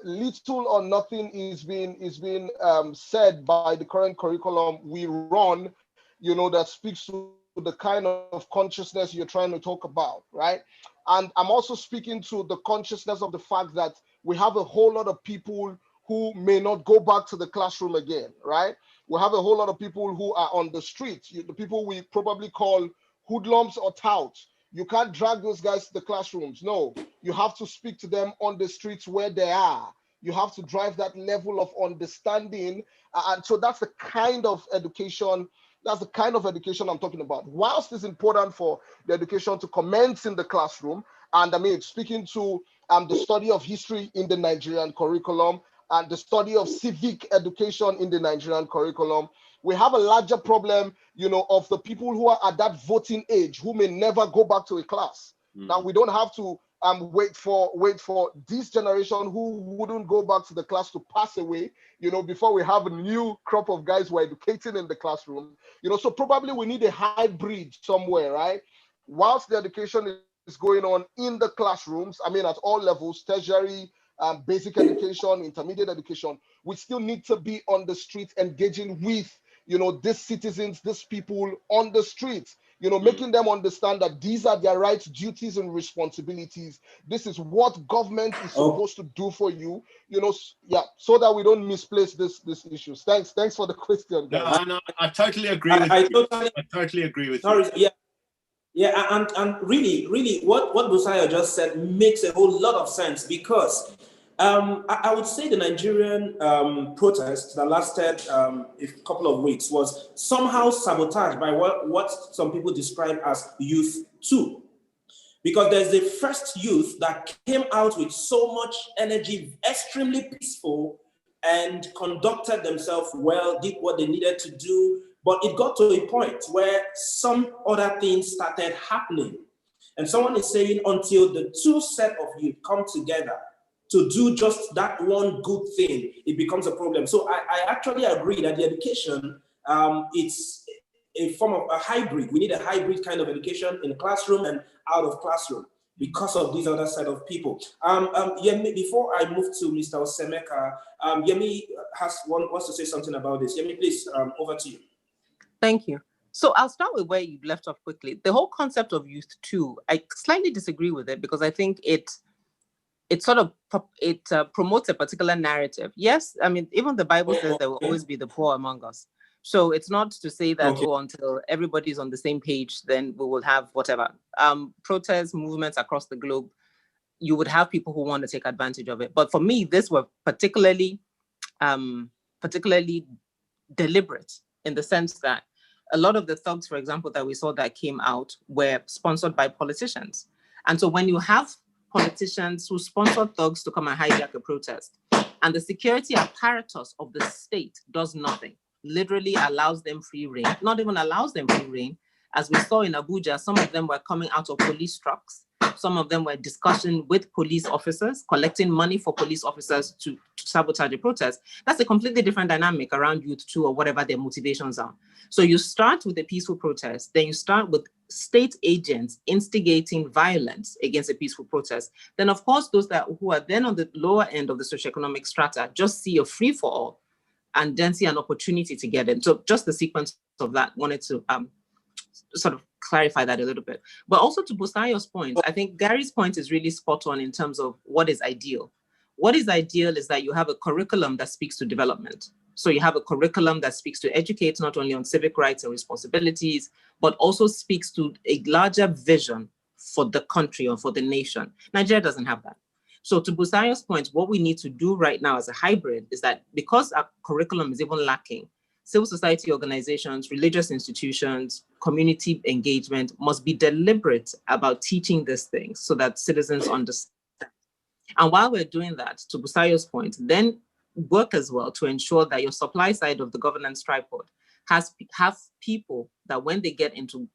little or nothing is being said by the current curriculum we run, that speaks to the kind of consciousness you're trying to talk about, right? And I'm also speaking to the consciousness of the fact that we have a whole lot of people who may not go back to the classroom again, right? We have a whole lot of people who are on the streets, the people we probably call hoodlums or touts. You can't drag those guys to the classrooms. No, you have to speak to them on the streets where they are. You have to drive that level of understanding. And so that's the kind of education I'm talking about. Whilst it's important for the education to commence in the classroom, and I mean, speaking to the study of history in the Nigerian curriculum and the study of civic education in the Nigerian curriculum, we have a larger problem, of the people who are at that voting age who may never go back to a class. Now, we don't have to wait for this generation who wouldn't go back to the class to pass away, before we have a new crop of guys who are educating in the classroom. So probably we need a hybrid somewhere, right? Whilst the education is going on in the classrooms, I mean, at all levels, tertiary, basic education, intermediate education, we still need to be on the street engaging with, these citizens, these people on the streets, making them understand that these are their rights, duties, and responsibilities. This is what government is supposed to do for you, so that we don't misplace these issues. Thanks for the question, guys. No, I totally agree with you. I totally agree with you. Yeah, and really, what Basaya just said makes a whole lot of sense, because I would say the Nigerian protest that lasted a couple of weeks was somehow sabotaged by what some people describe as youth too. because there's the first youth that came out with so much energy, extremely peaceful, and conducted themselves well, did what they needed to do. But it got to a point where some other things started happening. And someone is saying until the two set of youth come together to do just that one good thing, it becomes a problem. So I actually agree that the education, it's a form of a hybrid. We need a hybrid kind of education in the classroom and out of classroom because of these other set of people. Yemi, before I move to Mr. Osemeka, Yemi wants to say something about this. Yemi, please, over to you. Thank you. So I'll start with where you left off quickly. The whole concept of youth too, I slightly disagree with it because I think it promotes a particular narrative. Yes, I mean, even the Bible says there will always be the poor among us. So it's not to say that, until everybody's on the same page, then we will have whatever. Protests, movements across the globe, you would have people who want to take advantage of it. But for me, this were particularly deliberate in the sense that a lot of the thugs, for example, that we saw that came out were sponsored by politicians. And so when you have politicians who sponsor thugs to come and hijack a protest, and the security apparatus of the state does nothing, literally allows them free rein, not even allows them free rein. As we saw in Abuja, some of them were coming out of police trucks. Some of them were discussing with police officers, collecting money for police officers to sabotage a protest. That's a completely different dynamic around youth too, or whatever their motivations are. So you start with a peaceful protest, then you start with state agents instigating violence against a peaceful protest. Then of course, those who are then on the lower end of the socioeconomic strata just see a free for all and then see an opportunity to get in. So just the sequence of that, wanted to sort of clarify that a little bit. But also to Busayo's point, I think Gary's point is really spot on in terms of what is ideal. What is ideal is that you have a curriculum that speaks to development. So you have a curriculum that speaks to educate not only on civic rights and responsibilities, but also speaks to a larger vision for the country or for the nation. Nigeria doesn't have that. So to Busayo's point, what we need to do right now as a hybrid is that because our curriculum is even lacking, civil society organizations, religious institutions, community engagement must be deliberate about teaching these things so that citizens understand. And while we're doing that, to Busayo's point, then work as well to ensure that your supply side of the governance tripod have people that when they get into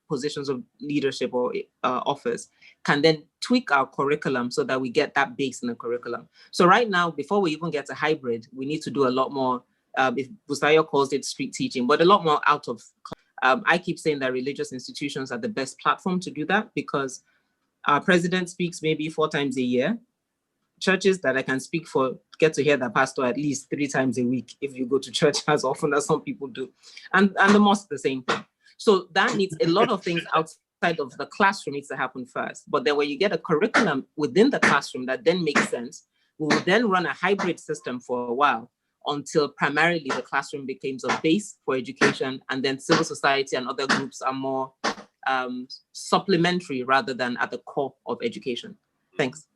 positions of leadership or office can then tweak our curriculum so that we get that base in the curriculum. So right now, before we even get to hybrid, we need to do a lot more, if Busayo calls it street teaching, but a lot more out of, I keep saying that religious institutions are the best platform to do that because our president speaks maybe 4 times a year. Churches that I can speak for get to hear the pastor at least 3 times a week if you go to church as often as some people do. And the mosque, the same thing. So that needs a lot of things outside of the classroom needs to happen first. But then when you get a curriculum within the classroom that then makes sense, we will then run a hybrid system for a while until primarily the classroom becomes a base for education, and then civil society and other groups are more supplementary rather than at the core of education. Thanks.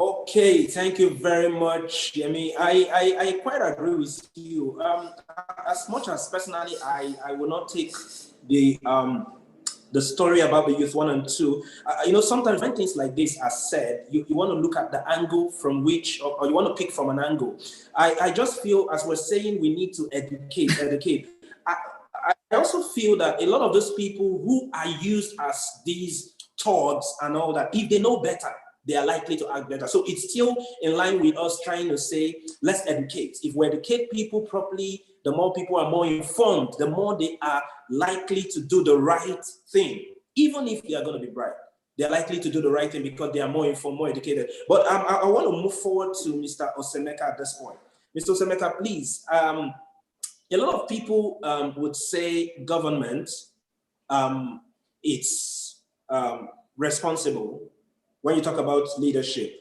Okay, thank you very much, Yemi. I quite agree with you. As much as personally, I will not take the story about the youth 1 and 2. Sometimes when things like this are said, you want to look at the angle from which, or you want to pick from an angle. I just feel, as we're saying, we need to educate. I also feel that a lot of those people who are used as these thugs and all that, if they know better, they are likely to act better. So it's still in line with us trying to say, let's educate. If we educate people properly, the more people are more informed, the more they are likely to do the right thing. Even if they are going to be bribed, they're likely to do the right thing because they are more informed, more educated. But I want to move forward to Mr. Osemeka at this point. Mr. Osemeka, please. A lot of people would say government, it's responsible. When you talk about leadership,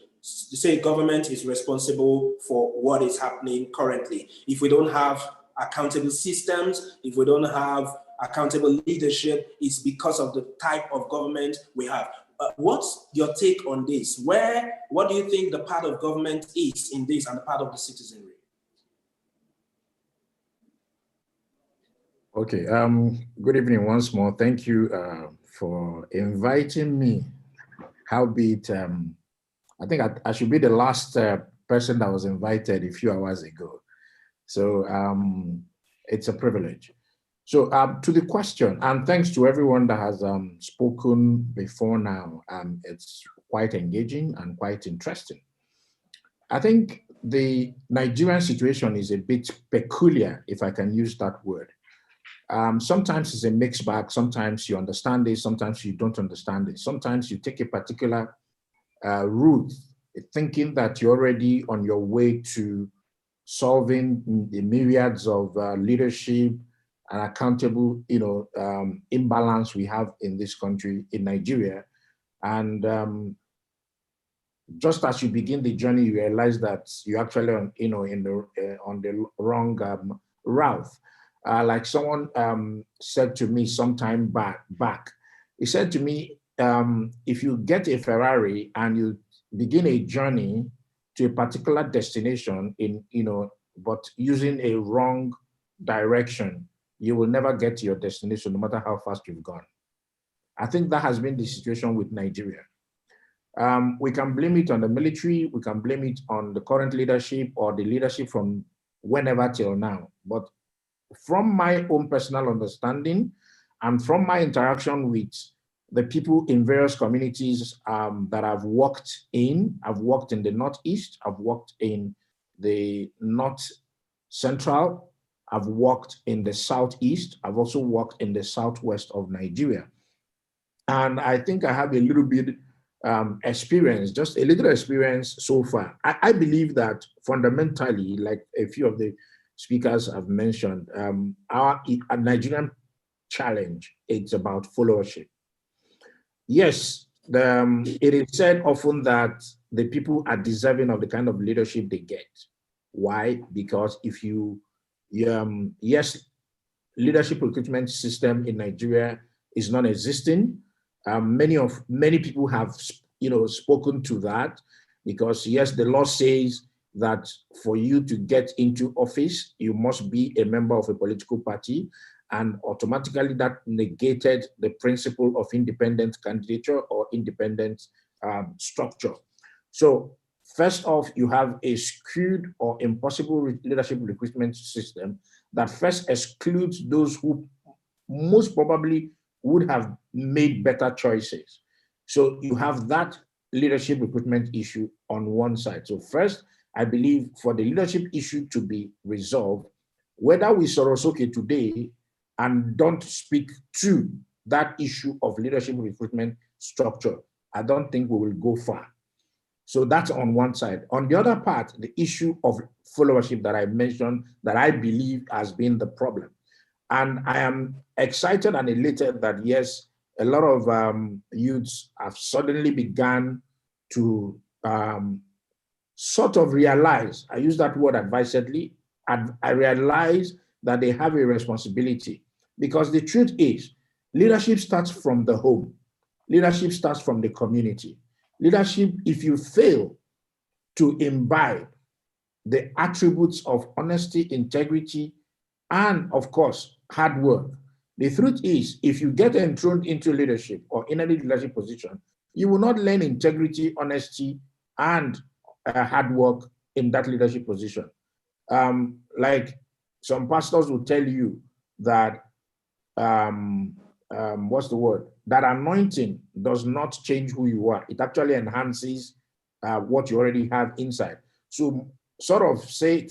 you say government is responsible for what is happening currently. If we don't have accountable systems, if we don't have accountable leadership, it's because of the type of government we have. What's your take on this? What do you think the part of government is in this and the part of the citizenry? Okay, good evening once more. Thank you for inviting me. Howbeit, I think I should be the last person that was invited a few hours ago. So it's a privilege. So to the question, and thanks to everyone that has spoken before now, it's quite engaging and quite interesting. I think the Nigerian situation is a bit peculiar, if I can use that word. Sometimes it's a mixed bag. Sometimes you understand it, sometimes you don't understand it. Sometimes you take a particular route, thinking that you're already on your way to solving the myriads of leadership and accountable, imbalance we have in this country, in Nigeria. And just as you begin the journey, you realize that you're actually on the wrong route. Like someone said to me sometime back, he said to me, if you get a Ferrari and you begin a journey to a particular destination but using a wrong direction, you will never get to your destination no matter how fast you've gone. I think that has been the situation with Nigeria. We can blame it on the military, we can blame it on the current leadership or the leadership from whenever till now. But from my own personal understanding and from my interaction with the people in various communities that I've worked in the Northeast, I've worked in the North Central, I've worked in the Southeast, I've also worked in the Southwest of Nigeria. And I think I have a little bit experience, just a little experience so far. I believe that fundamentally, like a few of the speakers have mentioned, our Nigerian challenge, it's about followership. Yes, it is said often that the people are deserving of the kind of leadership they get. Why? Because if yes, leadership recruitment system in Nigeria is non-existing. Many people have spoken to that, because yes, the law says that for you to get into office, you must be a member of a political party, and automatically that negated the principle of independent candidature or independent structure. So first off, you have a skewed or impossible leadership recruitment system that first excludes those who most probably would have made better choices. So you have that leadership recruitment issue on one side. So first, I believe for the leadership issue to be resolved, whether we Sorosoke today and don't speak to that issue of leadership recruitment structure, I don't think we will go far. So that's on one side. On the other part, the issue of followership that I mentioned, that I believe has been the problem. And I am excited and elated that yes, a lot of youths have suddenly begun to sort of realize, I use that word advisedly, and I realize that they have a responsibility. Because the truth is, leadership starts from the home. Leadership starts from the community. Leadership, if you fail to imbibe the attributes of honesty, integrity, and of course, hard work. The truth is, if you get enthroned into leadership or in any leadership position, you will not learn integrity, honesty, and hard work in that leadership position. Like some pastors will tell you that, what's the word? That anointing does not change who you are. It actually enhances what you already have inside. So sort of say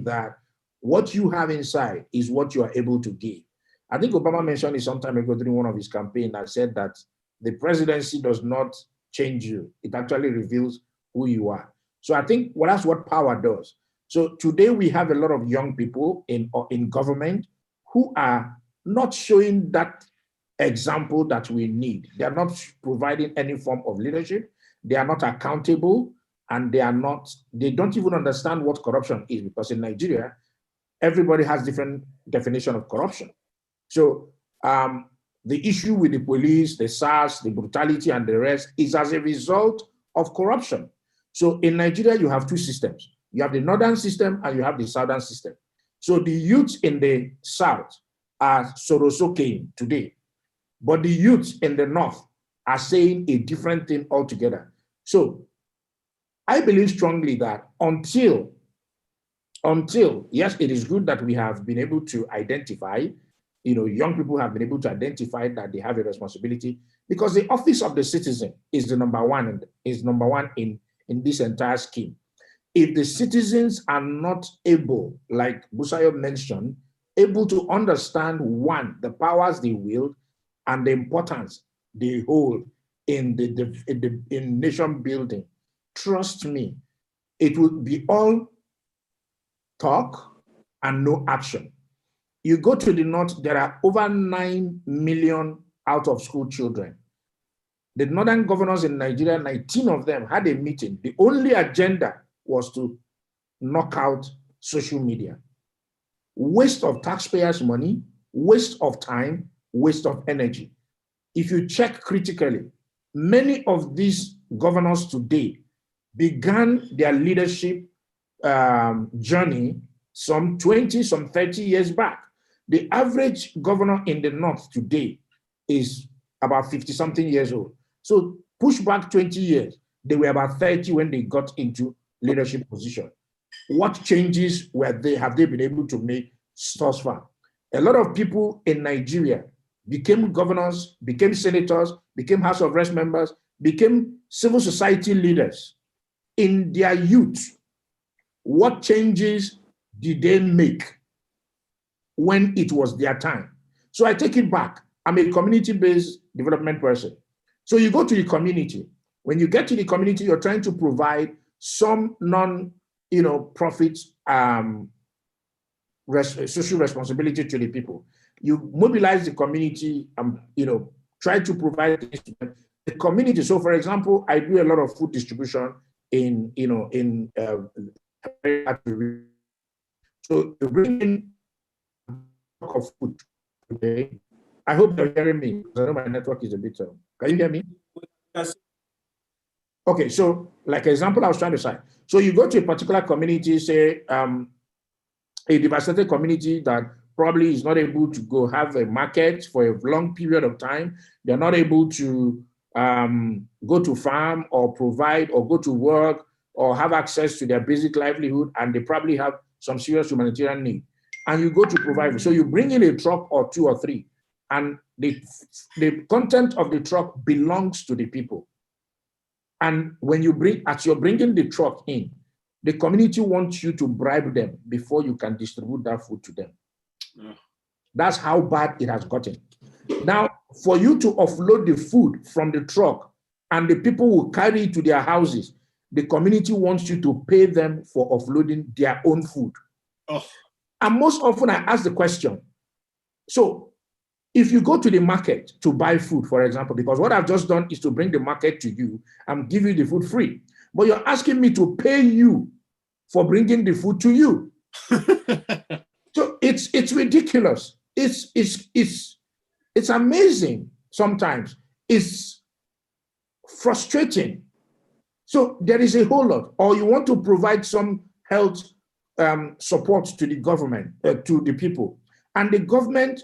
that what you have inside is what you are able to give. I think Obama mentioned it some time ago during one of his campaigns and said that the presidency does not change you. It actually reveals who you are. So I think that's what power does. So today we have a lot of young people in government who are not showing that example that we need. They are not providing any form of leadership. They are not accountable, and they don't even understand what corruption is, because in Nigeria, everybody has different definition of corruption. So the issue with the police, the SARS, the brutality and the rest is as a result of corruption. So in Nigeria, you have two systems. You have the northern system and you have the southern system. So the youths in the south are Sorosokeing today. but the youth in the North are saying a different thing altogether. So I believe strongly that until, yes, it is good that we have been able to identify, young people have been able to identify that they have a responsibility, because the office of the citizen is the number one in this entire scheme. If the citizens are not able, like Busayo mentioned, able to understand, one, the powers they wield and the importance they hold in nation building, trust me, it will be all talk and no action. You go to the North, there are over 9 million out of school children. The northern governors in Nigeria, 19 of them had a meeting. The only agenda was to knock out social media. Waste of taxpayers' money, waste of time, waste of energy. If you check critically, many of these governors today began their leadership journey some 20, some 30 years back. The average governor in the North today is about 50-something years old. So push back 20 years, they were about 30 when they got into leadership position. What changes have they been able to make thus far? A lot of people in Nigeria became governors, became senators, became House of Reps members, became civil society leaders in their youth. What changes did they make when it was their time? So I take it back. I'm a community-based development person. So you go to the community. When you get to the community, you're trying to provide some non-profit social responsibility to the people. You mobilize the community, try to provide things to them. The community. So, for example, I do a lot of food distribution so you bring in of food today. I hope you're hearing me, because I know my network is a bit. Can you hear me? Yes. Okay, so like example I was trying to say. So you go to a particular community, say a devastated community that probably is not able to go have a market for a long period of time. They're not able to go to farm or provide or go to work or have access to their basic livelihood, and they probably have some serious humanitarian need. And you go to provide. So you bring in a truck or two or three, and the content of the truck belongs to the people. And when you're bringing the truck in, the community wants you to bribe them before you can distribute that food to them. That's how bad it has gotten. Now, for you to offload the food from the truck and the people will carry it to their houses, the community wants you to pay them for offloading their own food. Oh. And most often I ask the question, so if you go to the market to buy food, for example, because what I've just done is to bring the market to you and give you the food free, but you're asking me to pay you for bringing the food to you. So it's ridiculous. It's amazing sometimes. It's frustrating. So there is a whole lot. Or you want to provide some health support to the government, to the people, and the government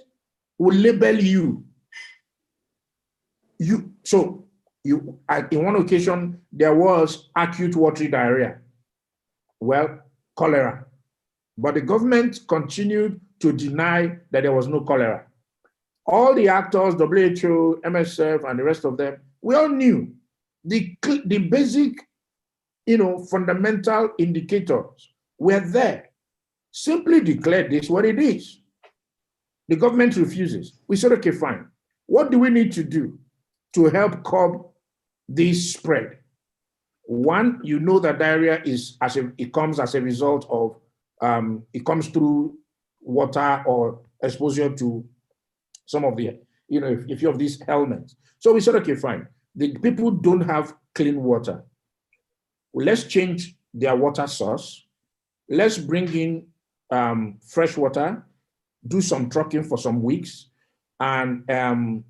will label you. In one occasion, there was acute watery diarrhea. Well, cholera. But the government continued to deny that there was no cholera. All the actors, WHO, MSF, and the rest of them, we all knew the basic, fundamental indicators were there. Simply declare this what it is. The government refuses. We said, okay, fine. What do we need to do to help curb this spread? One, that diarrhea it comes as a result of, it comes through water or exposure to some of the, a few of these elements. So we said, okay, fine. The people don't have clean water. Well, let's change their water source. Let's bring in fresh water, do some trucking for some weeks, and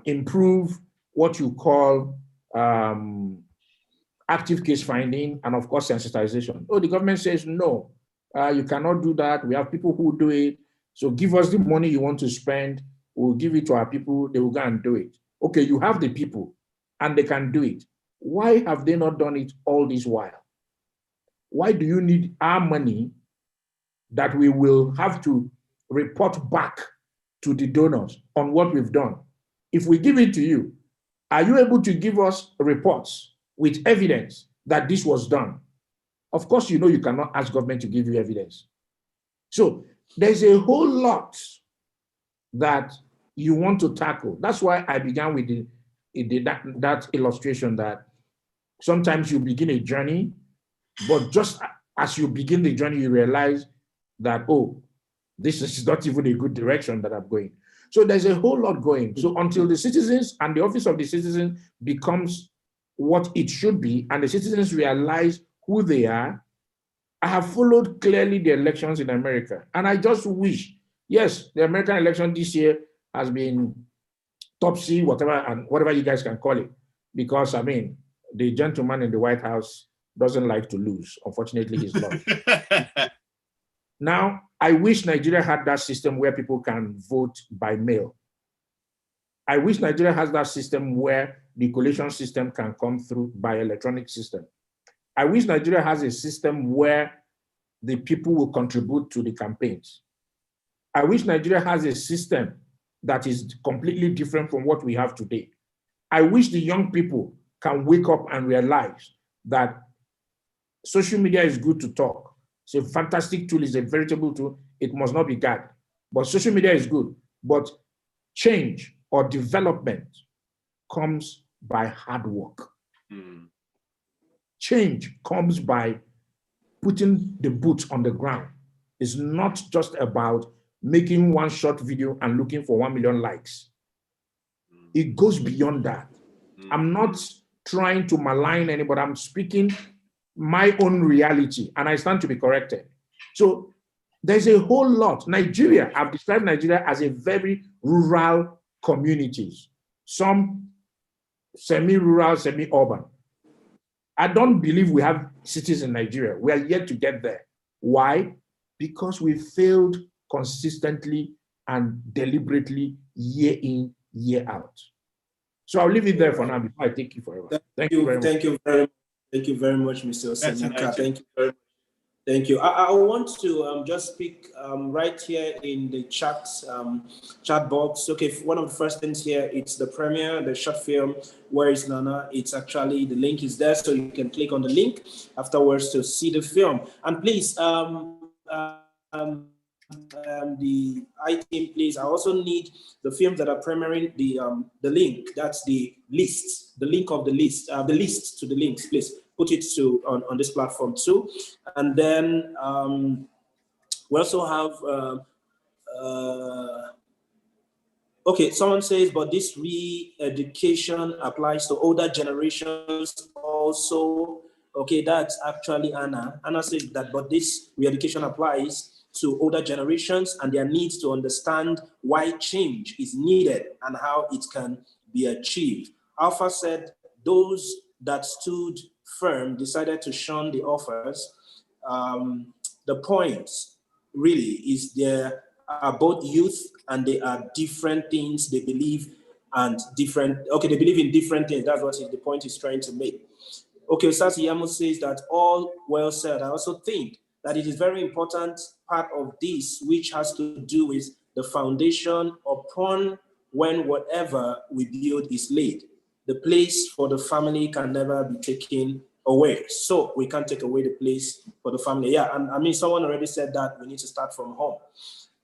improve what you call active case finding, and of course, sensitization. Oh, the government says, no, you cannot do that. We have people who do it. So give us the money you want to spend we'll give it to our people, they will go and do it. Okay, you have the people and they can do it. Why have they not done it all this while? Why do you need our money that we will have to report back to the donors on what we've done? If we give it to you, are you able to give us reports with evidence that this was done? Of course, you know you cannot ask government to give you evidence. So there's a whole lot that you want to tackle. That's why I began with that illustration that sometimes you begin a journey, but just as you begin the journey, you realize that, oh, this is not even a good direction that I'm going. So there's a whole lot going. So until the citizens and the office of the citizen becomes what it should be, and the citizens realize who they are. I have followed clearly the elections in America, and I just wish, yes, the American election this year has been topsy, whatever you guys can call it, because I mean, the gentleman in the White House doesn't like to lose. Unfortunately, he's lost. Now, I wish Nigeria had that system where people can vote by mail. I wish Nigeria has that system where the collation system can come through by electronic system. I wish Nigeria has a system where the people will contribute to the campaigns. I wish Nigeria has a system that is completely different from what we have today. I wish the young people can wake up and realize that social media is good to talk. It's a fantastic tool, it's a veritable tool. It must not be guarded. But social media is good. But change or development comes by hard work. Change comes by putting the boots on the ground. It's not just about making one short video and looking for 1 million likes. It goes beyond that. I'm not trying to malign anybody. I'm speaking my own reality, and I stand to be corrected. So there's a whole lot. Nigeria, I've described Nigeria as a very rural communities. Some semi-rural, semi-urban. I don't believe we have cities in Nigeria. We are yet to get there. Why? Because we failed consistently and deliberately year in, year out. So I'll leave it there for now before I take you forever. Thank you very much. Thank you very much, Mr. Osenika. Thank you very much. Thank you. I want to just speak right here in the chat box. Okay, one of the first things here, it's the premiere, the short film, Where is Nana? It's actually, the link is there, so you can click on the link afterwards to see the film. And please, the item, please, I also need the films that are premiering the link. That's the list, the link of the list to the links, please. Put it to on this platform too. And then we also have okay, someone says, but this re-education applies to older generations also. Okay, that's actually Anna. Anna says that, but this re-education applies to older generations and their needs to understand why change is needed and how it can be achieved. Alpha said those that stood firm decided to shun the offers. The point really is there are both youth and they are different things they believe and different, okay, they believe in different things. That's what the point is trying to make. Okay, Sasi Yamo says that all well said. I also think that it is very important part of this, which has to do with the foundation upon when whatever we build is laid. The place for the family can never be taken away. So we can't take away the place for the family. Yeah, and I mean, someone already said that we need to start from home.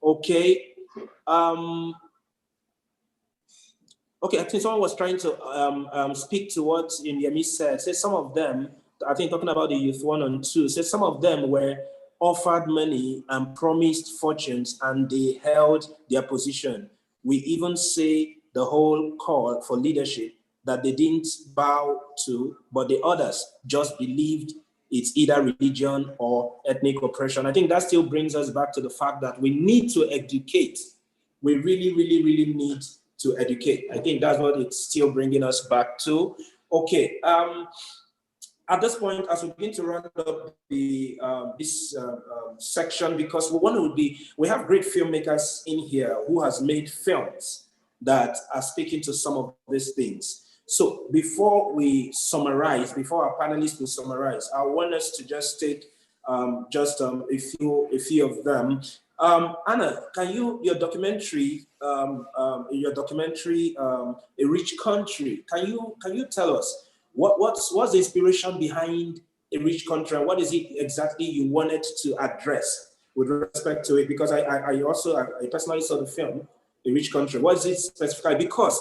Okay. Okay, I think someone was trying to speak to what Yemi said. Say some of them, I think talking about the youth 1 and 2, said some of them were offered money and promised fortunes and they held their position. We even say the whole call for leadership that they didn't bow to, but the others just believed it's either religion or ethnic oppression. I think that still brings us back to the fact that we need to educate. We really, really, really need to educate. I think that's what it's still bringing us back to. Okay, at this point, as we begin to round up the this section, because we have great filmmakers in here who has made films that are speaking to some of these things. So before we summarize, before our panelists will summarize, I want us to just take a few of them. Anna, can your documentary, A Rich Country, can you tell us what's the inspiration behind A Rich Country, and what is it exactly you wanted to address with respect to it? Because I personally saw the film A Rich Country. What is it specifically? Because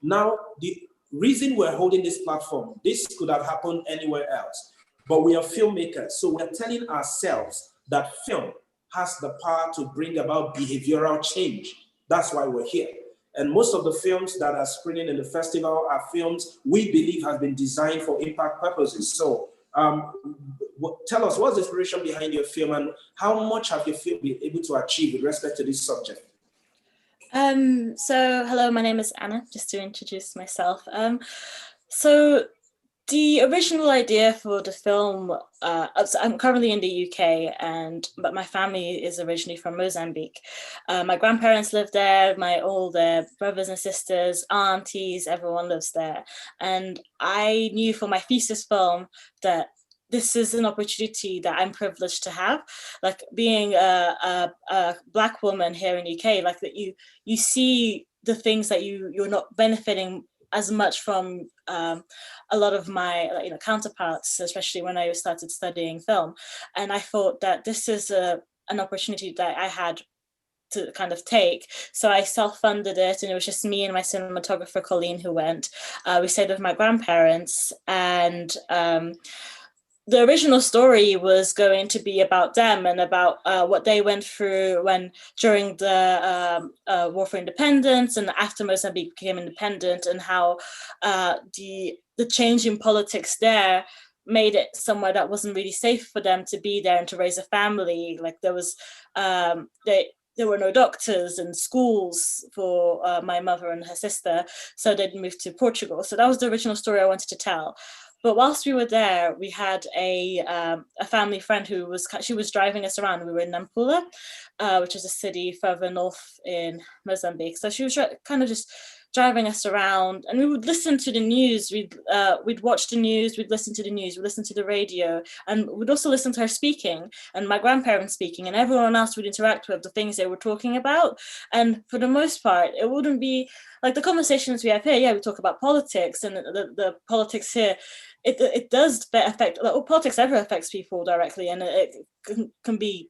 now the reason we're holding this platform, this could have happened anywhere else, but we are filmmakers, so we're telling ourselves that film has the power to bring about behavioral change. That's why we're here. And most of the films that are screening in the festival are films we believe have been designed for impact purposes. So tell us, what's the inspiration behind your film, and how much have your film been able to achieve with respect to this subject? So hello, my name is Anna, just to introduce myself. So the original idea for the film, I'm currently in the UK, but my family is originally from Mozambique. My grandparents live there, all their brothers and sisters, aunties, everyone lives there. And I knew for my thesis film that this is an opportunity that I'm privileged to have, like being a Black woman here in the UK, like that you see the things that you're not benefiting as much from a lot of my counterparts, especially when I started studying film. And I thought that this is an opportunity that I had to kind of take. So I self-funded it, and it was just me and my cinematographer, Colleen, who went. We stayed with my grandparents, and the original story was going to be about them and about what they went through during the War for Independence and after Mozambique became independent, and how the change in politics there made it somewhere that wasn't really safe for them to be there and to raise a family. Like there were no doctors and schools for my mother and her sister, so they'd moved to Portugal. So that was the original story I wanted to tell. But whilst we were there, we had a family friend who was driving us around. We were in Nampula, which is a city further north in Mozambique. So she was kind of just driving us around, and we would listen to the news. We'd watch the news, we'd listen to the news, we'd listen to the radio, and we'd also listen to her speaking and my grandparents speaking, and everyone else would interact with the things they were talking about. And for the most part, it wouldn't be like the conversations we have here. Yeah, we talk about politics, and the politics here, it does affect, politics ever affects people directly, and it can be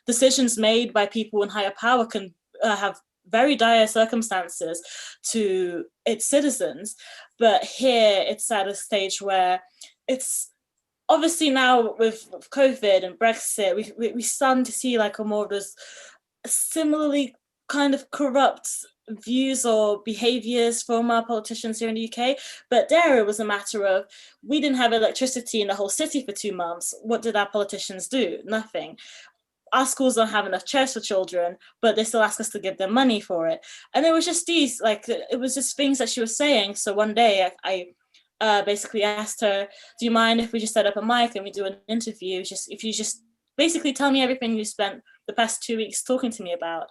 decisions made by people in higher power can have very dire circumstances to its citizens. But here it's at a stage where it's obviously now with COVID and Brexit, we're starting to see like a more of those similarly kind of corrupt views or behaviors from our politicians here in the UK. But there it was a matter of, we didn't have electricity in the whole city for 2 months. What did our politicians do? Nothing. Our schools don't have enough chairs for children, but they still ask us to give them money for it. And it was just it was just things that she was saying. So one day I basically asked her, do you mind if we just set up a mic and we do an interview? If you just basically tell me everything you spent the past 2 weeks talking to me about.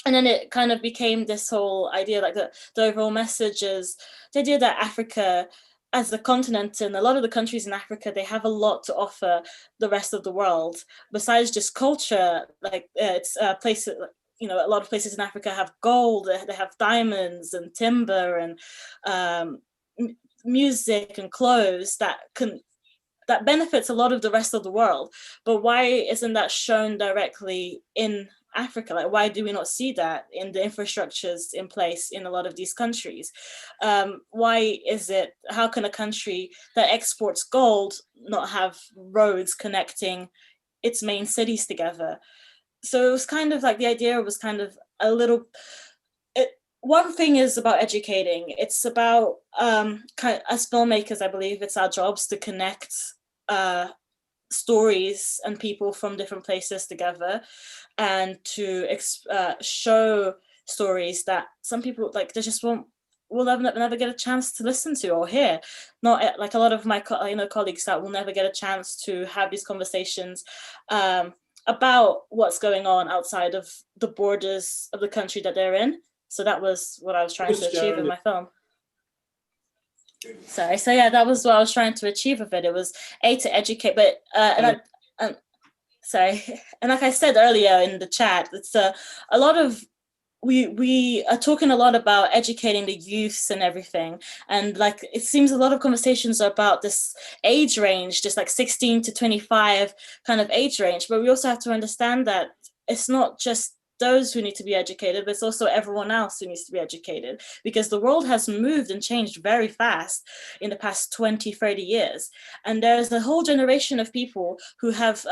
And then it kind of became this whole idea, like the overall message is the idea that Africa as a continent, and a lot of the countries in Africa, they have a lot to offer the rest of the world besides just culture. Like it's a place, a lot of places in Africa have gold, they have diamonds and timber and music and clothes that benefits a lot of the rest of the world. But why isn't that shown directly in Africa? Like, why do we not see that in the infrastructures in place in a lot of these countries? Why is it, how can a country that exports gold not have roads connecting its main cities together? So it was kind of like, the idea was kind of a little, one thing is about educating. It's about, as filmmakers, I believe it's our jobs to connect stories and people from different places together, and to show stories that some people, like, they just won't will never get a chance to listen to or hear. Not like a lot of my colleagues that will never get a chance to have these conversations about what's going on outside of the borders of the country that they're in. So that was what I was trying to achieve in my film. Sorry, so yeah, that was what I was trying to achieve with it. It was to educate, but sorry, and like I said earlier in the chat, it's a lot of we are talking a lot about educating the youths and everything, and like it seems a lot of conversations are about this age range, just like 16 to 25 kind of age range, but we also have to understand that it's not just those who need to be educated, but it's also everyone else who needs to be educated, because the world has moved and changed very fast in the past 20, 30 years. And there's a whole generation of people who have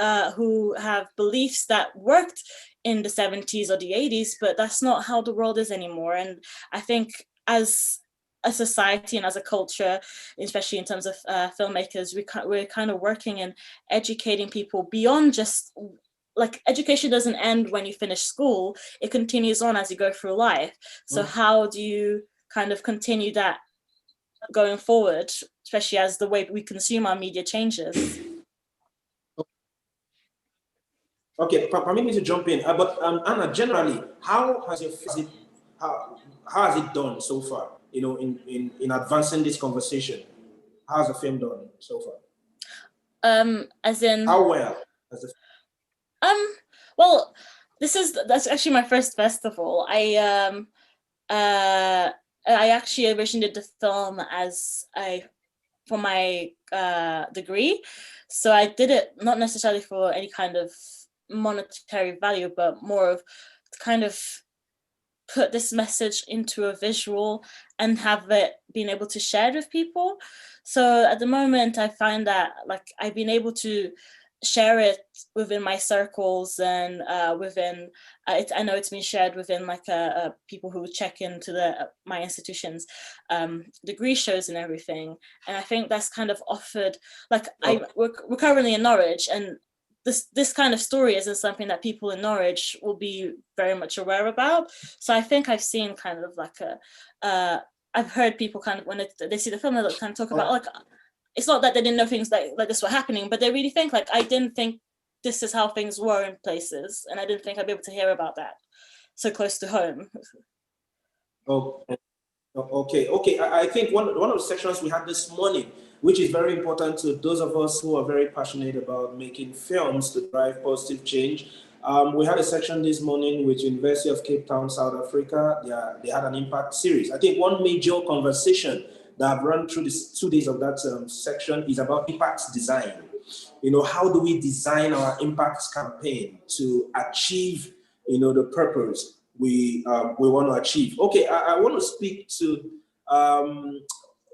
beliefs that worked in the 70s or the 80s, but that's not how the world is anymore. And I think as a society and as a culture, especially in terms of filmmakers, we're kind of working and educating people beyond just, like, education doesn't end when you finish school, it continues on as you go through life. So how do you kind of continue that going forward, especially as the way we consume our media changes? Okay, permit me to jump in. But Anna, generally, how has it done so far? You know, in advancing this conversation, how has the film done so far? As in, how well has the well, that's actually my first festival. I actually originally did the film for my degree, so I did it not necessarily for any kind of monetary value, but more of to kind of put this message into a visual and have it being able to share it with people. So at the moment, I find that like I've been able to share it within my circles and within I know it's been shared within like people who check into my institution's degree shows and everything, and I think that's kind of offered like we're currently in Norwich, and this kind of story isn't something that people in Norwich will be very much aware about. So I think I've seen kind of like I've heard people kind of when they see the film, they'll kind of talk about like, it's not that they didn't know things like this were happening, but they really think like, I didn't think this is how things were in places, and I didn't think I'd be able to hear about that so close to home. Okay. I think one of the sections we had this morning, which is very important to those of us who are very passionate about making films to drive positive change. We had a section this morning with University of Cape Town, South Africa. They had an impact series. I think one major conversation that I've run through these 2 days of that section is about impact design. You know, how do we design our impact campaign to achieve, you know, the purpose we want to achieve? Okay, I want to speak to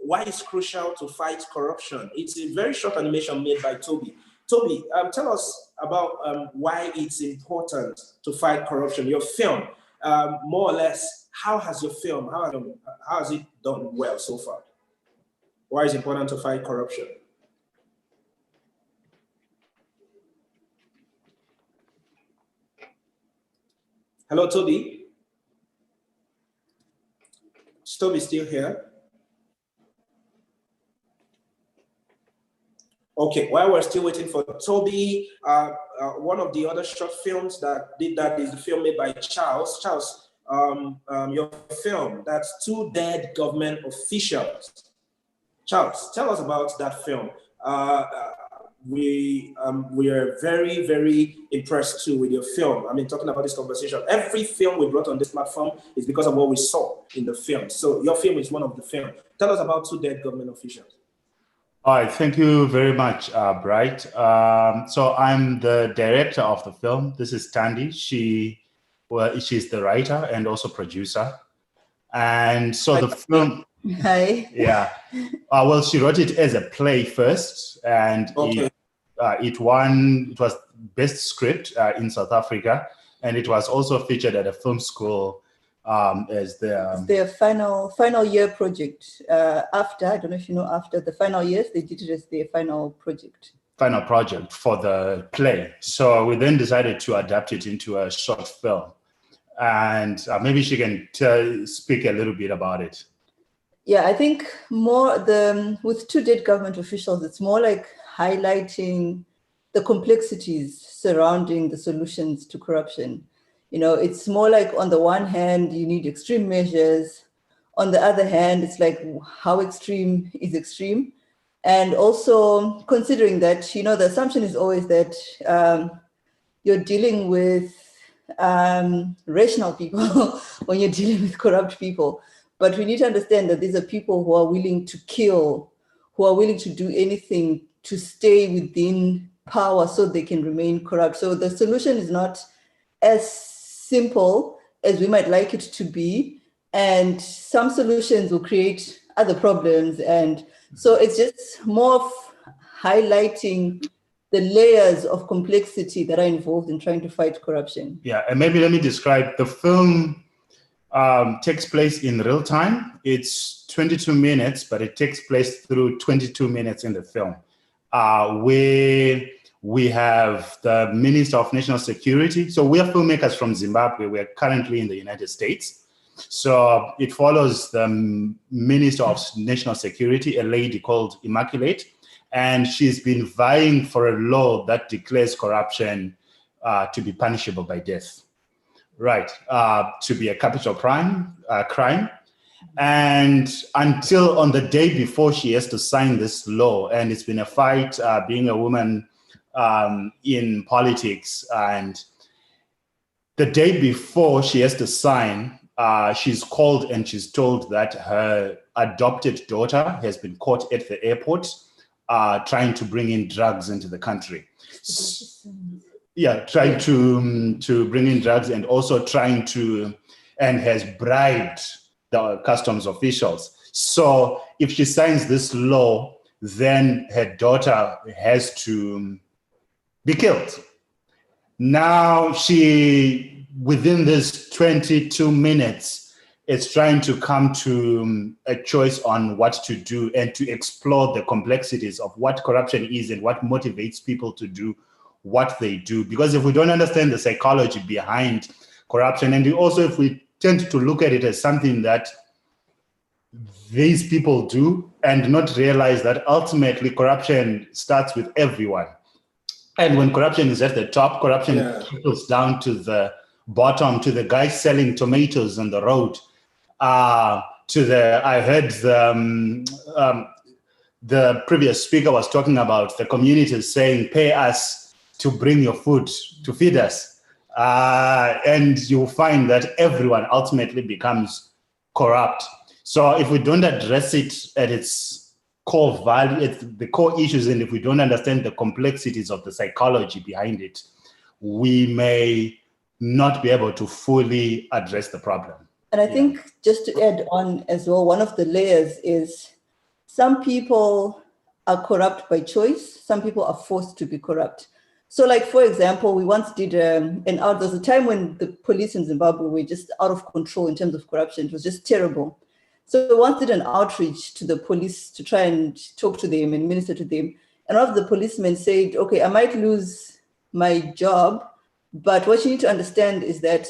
why it's crucial to fight corruption. It's a very short animation made by Toby. Toby, tell us about why it's important to fight corruption. Your film, more or less, how has your film, how has it done well so far? Why is it important to fight corruption? Hello, Toby. Is Toby still here? Okay, while we're still waiting for Toby, one of the other short films that did that is the film made by Charles. Charles, your film, that's Two Dead Government Officials. Charles, tell us about that film. We are very, very impressed too with your film. I mean, talking about this conversation, every film we brought on this platform is because of what we saw in the film. So your film is one of the films. Tell us about Two Dead Government Officials. All right, thank you very much, Bright. So I'm the director of the film. This is Tandy. She's the writer and also producer. And so the film. Hi. Yeah. Well, she wrote it as a play first, and it was best script in South Africa, and it was also featured at a film school as their final year project. After, I don't know if you know, after the final years, they did it as their final project. Final project for the play. So we then decided to adapt it into a short film, and maybe she can speak a little bit about it. Yeah, I think with two dead government officials, it's more like highlighting the complexities surrounding the solutions to corruption. It's more like on the one hand, you need extreme measures. On the other hand, it's like how extreme is extreme. And also considering that, the assumption is always that you're dealing with rational people when you're dealing with corrupt people. But we need to understand that these are people who are willing to kill, who are willing to do anything to stay within power so they can remain corrupt. So the solution is not as simple as we might like it to be. And some solutions will create other problems. And so it's just more of highlighting the layers of complexity that are involved in trying to fight corruption. Yeah, and maybe let me describe. The film takes place in real time. It's 22 minutes, but it takes place through 22 minutes in the film, where we have the Minister of National Security. So we are filmmakers from Zimbabwe. We're currently in the United States. So it follows the Minister of National Security, a lady called Immaculate, and she's been vying for a law that declares corruption to be punishable by death, right? To be a capital crime. And until on the day before she has to sign this law, and it's been a fight being a woman in politics. And the day before she has to sign, she's called and she's told that her adopted daughter has been caught at the airport trying to bring in drugs into the country. Yeah, trying to bring in drugs and also and has bribed the customs officials. So if she signs this law, then her daughter has to be killed. Now within this 22 minutes, is trying to come to a choice on what to do and to explore the complexities of what corruption is and what motivates people to do what they do. Because if we don't understand the psychology behind corruption, and also if we tend to look at it as something that these people do and not realize that ultimately corruption starts with everyone. And when corruption is at the top, corruption trickles down to the bottom, to the guy selling tomatoes on the road, I heard the previous speaker was talking about the communities saying, pay us to bring your food, to feed us. And you'll find that everyone ultimately becomes corrupt. So if we don't address it at its core value, at the core issues, and if we don't understand the complexities of the psychology behind it, we may not be able to fully address the problem. And I think just to add on as well, one of the layers is some people are corrupt by choice. Some people are forced to be corrupt. So like, for example, we once did there was a time when the police in Zimbabwe were just out of control in terms of corruption. It was just terrible. So we once did an outreach to the police to try and talk to them and minister to them. And one of the policemen said, okay, I might lose my job, but what you need to understand is that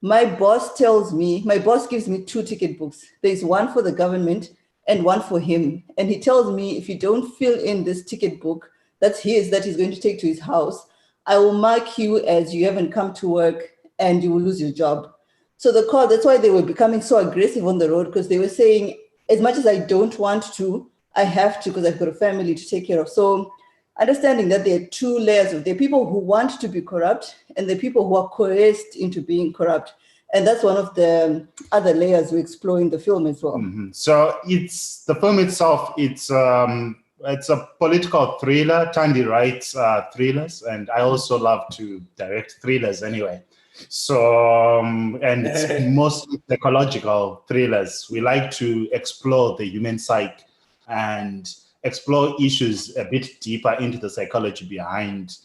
my boss gives me 2 ticket books. There's one for the government and one for him. And he tells me, if you don't fill in this ticket book, that he's going to take to his house, I will mark you as you haven't come to work and you will lose your job. So that's why they were becoming so aggressive on the road, because they were saying, as much as I don't want to, I have to, because I've got a family to take care of. So understanding that there are 2 layers there are people who want to be corrupt and there are people who are coerced into being corrupt. And that's one of the other layers we explore in the film as well. Mm-hmm. So the film itself, it's a political thriller. Tandy writes thrillers, and I also love to direct thrillers anyway. So, and it's mostly psychological thrillers. We like to explore the human psyche and explore issues a bit deeper into the psychology behind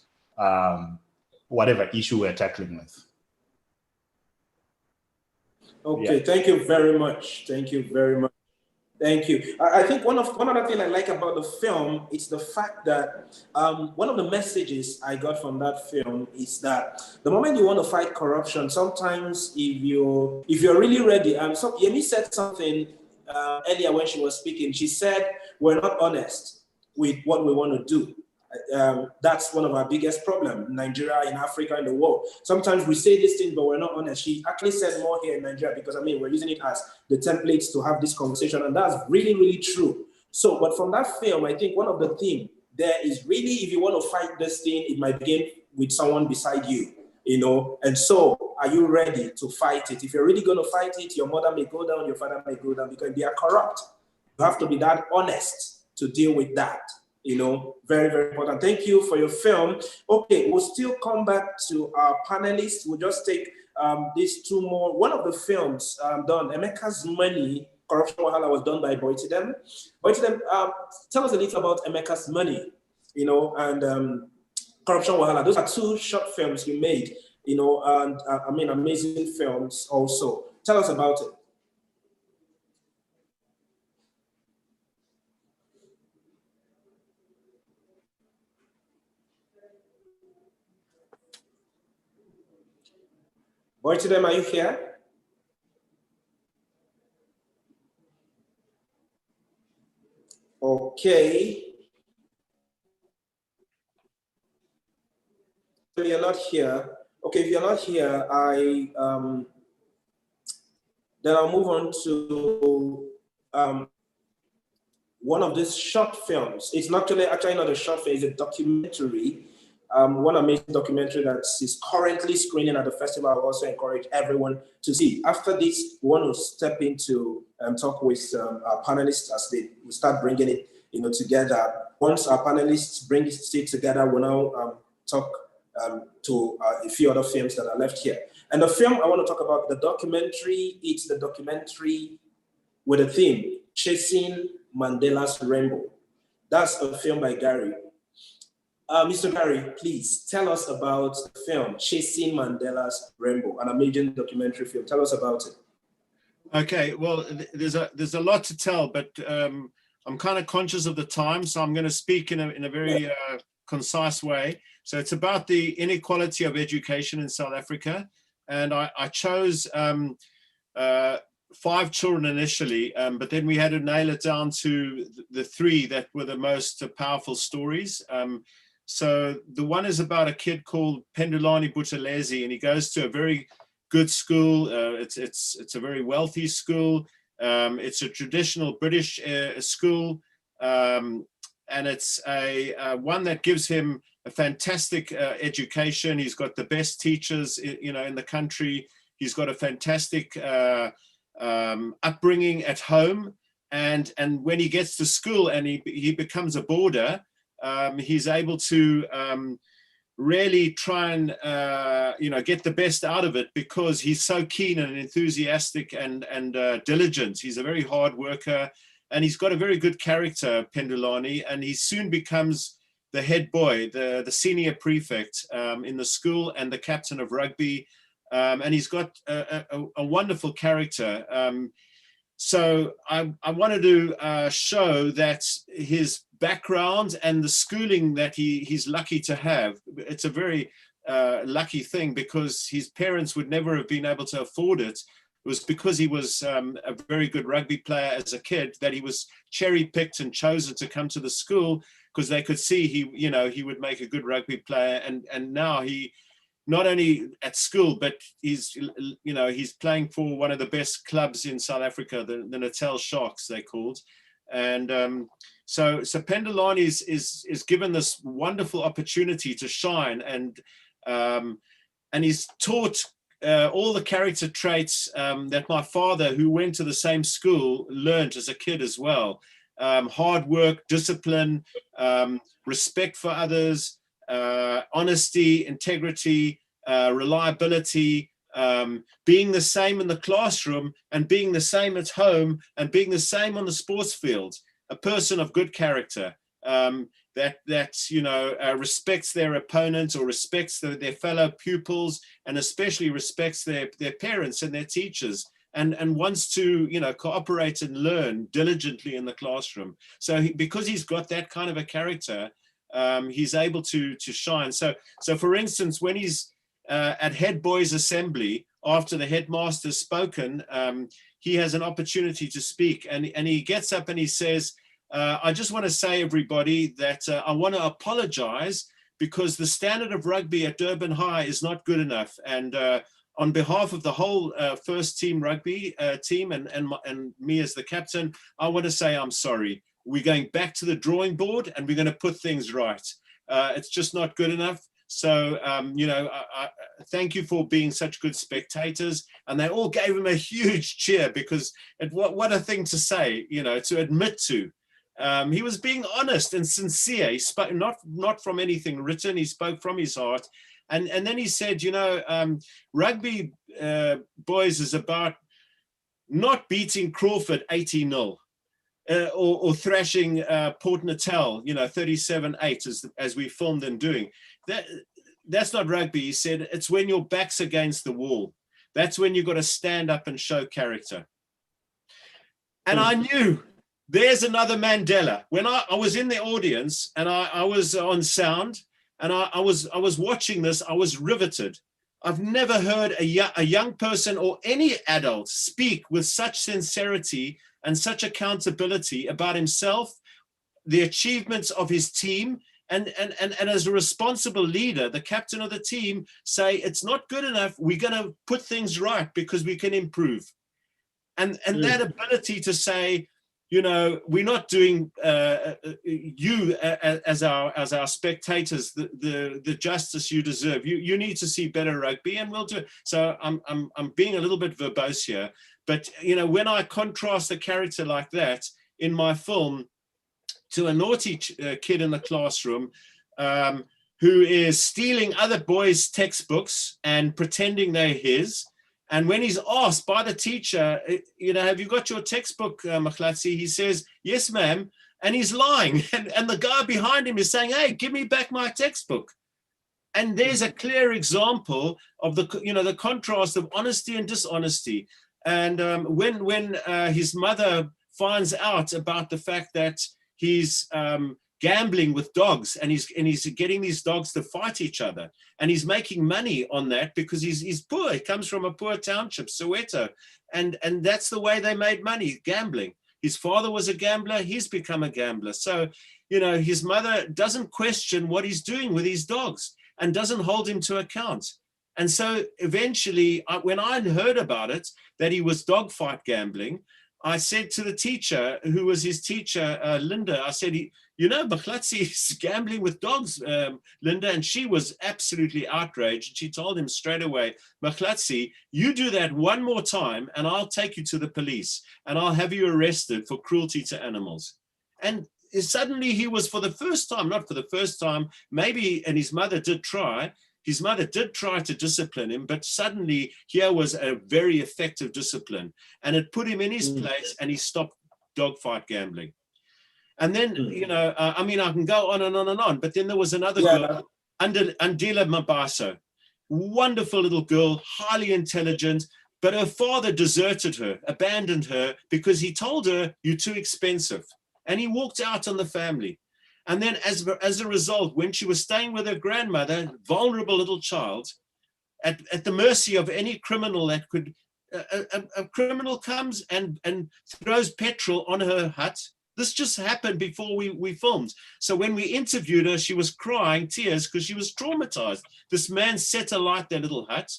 whatever issue we're tackling with. Okay, Thank you very much. Thank you very much. Thank you. I think one other thing I like about the film is the fact that one of the messages I got from that film is that the moment you want to fight corruption, sometimes if you're really ready, so Yemi said something earlier when she was speaking, she said, we're not honest with what we want to do. That's one of our biggest problems in Nigeria, in Africa, in the world. Sometimes we say these things, but we're not honest. She actually said more here in Nigeria because, I mean, we're using it as the templates to have this conversation, and that's really, really true. So, but from that film, I think one of the things there is really, if you want to fight this thing, it might begin with someone beside you, you know, and so are you ready to fight it? If you're really going to fight it, your mother may go down, your father may go down because they are corrupt. You have to be that honest to deal with that. You know, very, very important. Thank you for your film. Okay, we'll still come back to our panelists. We'll just take these two more. One of the films done, Emeka's Money, Corruption Wahala, was done by Boytidem. Boytidem, tell us a little about Emeka's Money, you know, and Corruption Wahala. Those are two short films you made, you know, and I mean, amazing films also. Tell us about it. Boytidem, are you here? Okay. So you're not here. Okay, if you're not here, then I'll move on to one of these short films. It's not actually not a short film, it's a documentary. One amazing documentary that is currently screening at the festival. I also encourage everyone to see. After this, we want to step into talk with our panelists as we start bringing it, you know, together. Once our panelists bring it together, we'll now talk to a few other films that are left here. And the film I want to talk about, the documentary, it's the documentary with a theme, Chasing Mandela's Rainbow. That's a film by Gary. Mr. Gary, please tell us about the film, Chasing Mandela's Rainbow, an amazing documentary film. Tell us about it. Okay, well, there's a lot to tell, but I'm kind of conscious of the time, so I'm going to speak in a very concise way. So it's about the inequality of education in South Africa, and I chose 5 children initially, but then we had to nail it down to the 3 that were the most powerful stories. So the one is about a kid called Pendulani Buthelezi, and he goes to a very good school. It's a very wealthy school. It's a traditional British school, and it's a one that gives him a fantastic education. He's got the best teachers, you know, in the country. He's got a fantastic upbringing at home, and when he gets to school and he becomes a boarder, he's able to really try and you know, get the best out of it because he's so keen and enthusiastic and diligent. He's a very hard worker, and he's got a very good character, Pendulani, and he soon becomes the head boy, the senior prefect in the school, and the captain of rugby, and he's got a wonderful character. So I wanted to show that his background and the schooling that he's lucky to have, it's a very lucky thing because his parents would never have been able to afford it. It was because he was a very good rugby player as a kid that he was cherry-picked and chosen to come to the school because they could see he would make a good rugby player, and now he not only at school, but he's playing for one of the best clubs in South Africa, the Natal Sharks, they're called. And so Pendulani is given this wonderful opportunity to shine, and he's taught all the character traits that my father, who went to the same school, learned as a kid as well. Hard work, discipline, respect for others, honesty, integrity, reliability, being the same in the classroom and being the same at home and being the same on the sports field. A person of good character that respects their opponents or respects their fellow pupils, and especially respects their parents and their teachers, and wants to cooperate and learn diligently in the classroom. So because he's got that kind of a character, he's able to shine. So for instance, when he's at head boys assembly, after the headmaster's spoken, he has an opportunity to speak, and he gets up and he says, I just want to say, everybody, that I want to apologize because the standard of rugby at Durban High is not good enough. And on behalf of the whole first team rugby team and me as the captain, I want to say I'm sorry. We're going back to the drawing board and we're going to put things right. It's just not good enough. So, you know, thank you for being such good spectators. And they all gave him a huge cheer because what a thing to say, you know, to admit to. He was being honest and sincere. He spoke not from anything written. He spoke from his heart. And then he said, you know, rugby, boys, is about not beating Crawford 80-0 or thrashing Port Natal, you know, 37-8 as we filmed them doing. That's not rugby. He said, it's when your back's against the wall. That's when you've got to stand up and show character. And I knew there's another Mandela. When I was in the audience and I was on sound and I was watching this, I was riveted. I've never heard a young person or any adult speak with such sincerity and such accountability about himself, the achievements of his team, and as a responsible leader, the captain of the team, say, it's not good enough, we're going to put things right because we can improve. And that ability to say, you know, we're not doing you as our spectators the justice you deserve. You need to see better rugby, and we'll do it. So I'm being a little bit verbose here, but you know, when I contrast a character like that in my film to a naughty kid in the classroom who is stealing other boys' textbooks and pretending they're his. And when he's asked by the teacher, you know, have you got your textbook, Mkhlatsi? He says, yes, ma'am. And he's lying. And the guy behind him is saying, hey, give me back my textbook. And there's a clear example of the contrast of honesty and dishonesty. And when his mother finds out about the fact that he's gambling with dogs and he's getting these dogs to fight each other, and he's making money on that because he's poor. He comes from a poor township, Soweto, and that's the way they made money, gambling. His father was a gambler, he's become a gambler. So, you know, his mother doesn't question what he's doing with his dogs and doesn't hold him to account. And so eventually, when I heard about it, that he was dogfight gambling, I said to the teacher, who was his teacher, Linda, I said, you know, Mkhlatsi is gambling with dogs, Linda, and she was absolutely outraged. She told him straight away, Mkhlatsi, you do that one more time and I'll take you to the police and I'll have you arrested for cruelty to animals. And suddenly he was, for the first time, not for the first time, maybe, and his mother did try, to discipline him, but suddenly here was a very effective discipline, and it put him in his place, and he stopped dogfight gambling. And then, you know, I mean, I can go on and on and on, but then there was another girl, Andila Mabaso, wonderful little girl, highly intelligent, but her father deserted her, abandoned her, because he told her, you're too expensive, and he walked out on the family. And then as a result, when she was staying with her grandmother, vulnerable little child, at the mercy of any criminal that could, a criminal comes and throws petrol on her hut. This just happened before we filmed. So when we interviewed her, she was crying tears because she was traumatized. This man set alight their little hut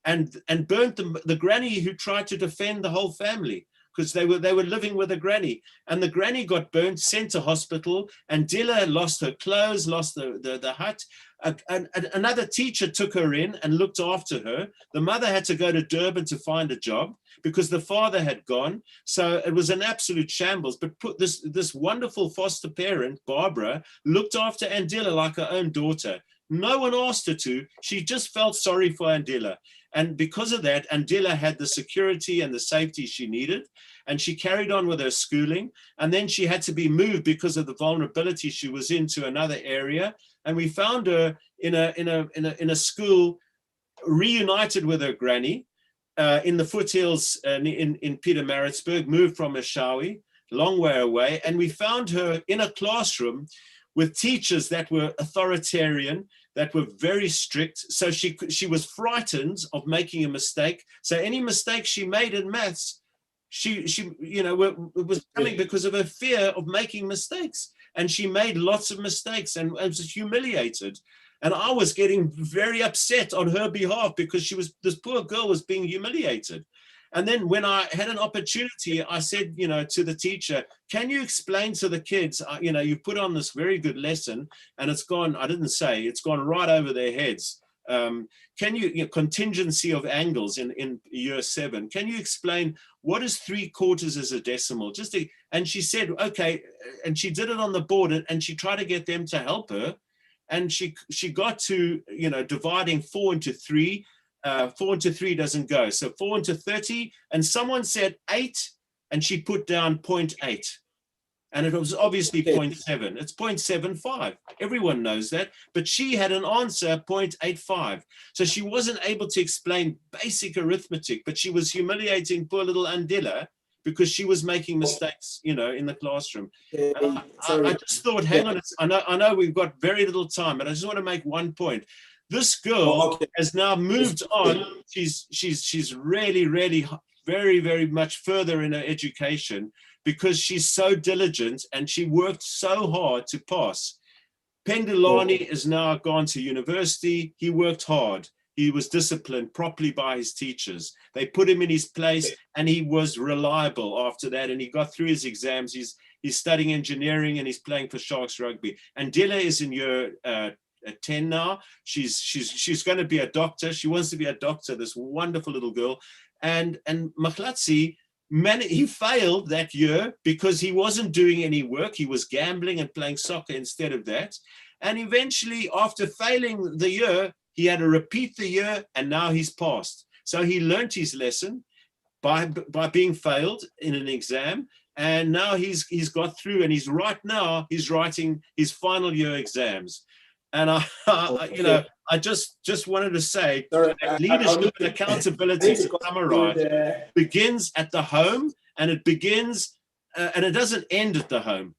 and burnt the granny who tried to defend the whole family, because they were living with a granny, and the granny got burnt, sent to hospital, and Dilla lost her clothes, lost the hut. Another teacher took her in and looked after her. The mother had to go to Durban to find a job because the father had gone. So it was an absolute shambles. But this wonderful foster parent, Barbara, looked after Andila like her own daughter. No one asked her to. She just felt sorry for Andila. And because of that, Andila had the security and the safety she needed, and she carried on with her schooling. And then she had to be moved because of the vulnerability she was in to another area. And we found her in a school, reunited with her granny in the foothills in Pietermaritzburg, moved from Eshowe, long way away. And we found her in a classroom with teachers that were authoritarian, that were very strict. So she was frightened of making a mistake. So any mistake she made in maths, she you know, was coming because of her fear of making mistakes. And she made lots of mistakes and was humiliated. And I was getting very upset on her behalf because this poor girl was being humiliated. And then when I had an opportunity, I said, you know, to the teacher, can you explain to the kids, you know, you put on this very good lesson and it's gone, I didn't say, it's gone right over their heads. Can you know, contingency of angles in year 7, can you explain what is 3/4 as a decimal? And she said, okay. And she did it on the board and she tried to get them to help her. And she got to, you know, dividing 4 into 3. 4 into 3 doesn't go. So 4 into 30, and someone said 8, and she put down 0.8. And it was obviously 0.7. It's 0.75. Everyone knows that. But she had an answer, 0.85. So she wasn't able to explain basic arithmetic, but she was humiliating poor little Andila because she was making mistakes, you know, in the classroom. I just thought, hang on, I know we've got very little time, but I just want to make one point. This girl has now moved on. She's really, really very, very much further in her education because she's so diligent and she worked so hard to pass. Pendulani is now gone to university. He worked hard. He was disciplined properly by his teachers. They put him in his place and he was reliable after that. And he got through his exams. He's studying engineering and he's playing for Sharks Rugby. And Dila is in year 10 now. She's going to be a doctor. She wants to be a doctor, this wonderful little girl. And Mahlatsi, he failed that year because he wasn't doing any work. He was gambling and playing soccer instead of that. And eventually, after failing the year, he had to repeat the year, and now he's passed. So he learned his lesson by being failed in an exam, and now he's got through, and he's writing his final year exams. And you know, I just wanted to say that leadership and accountability, to summarize, begins at the home, and it begins, and it doesn't end at the home.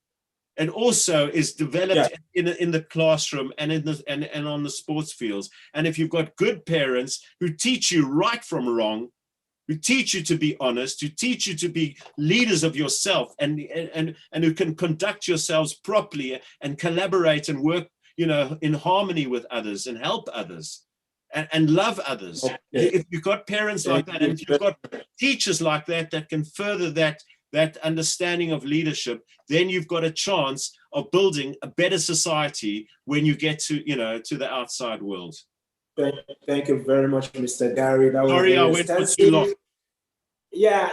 It also is developed in the classroom and and on the sports fields. And if you've got good parents who teach you right from wrong, who teach you to be honest, who teach you to be leaders of yourself, and who can conduct yourselves properly and collaborate and work, you know, in harmony with others and help others and love others. If you've got parents like that, and if you've got teachers like that can further that understanding of leadership, then you've got a chance of building a better society when you get to, you know, to the outside world. Thank you very much, Mr. Gary. Sorry, I went for too long. Yeah,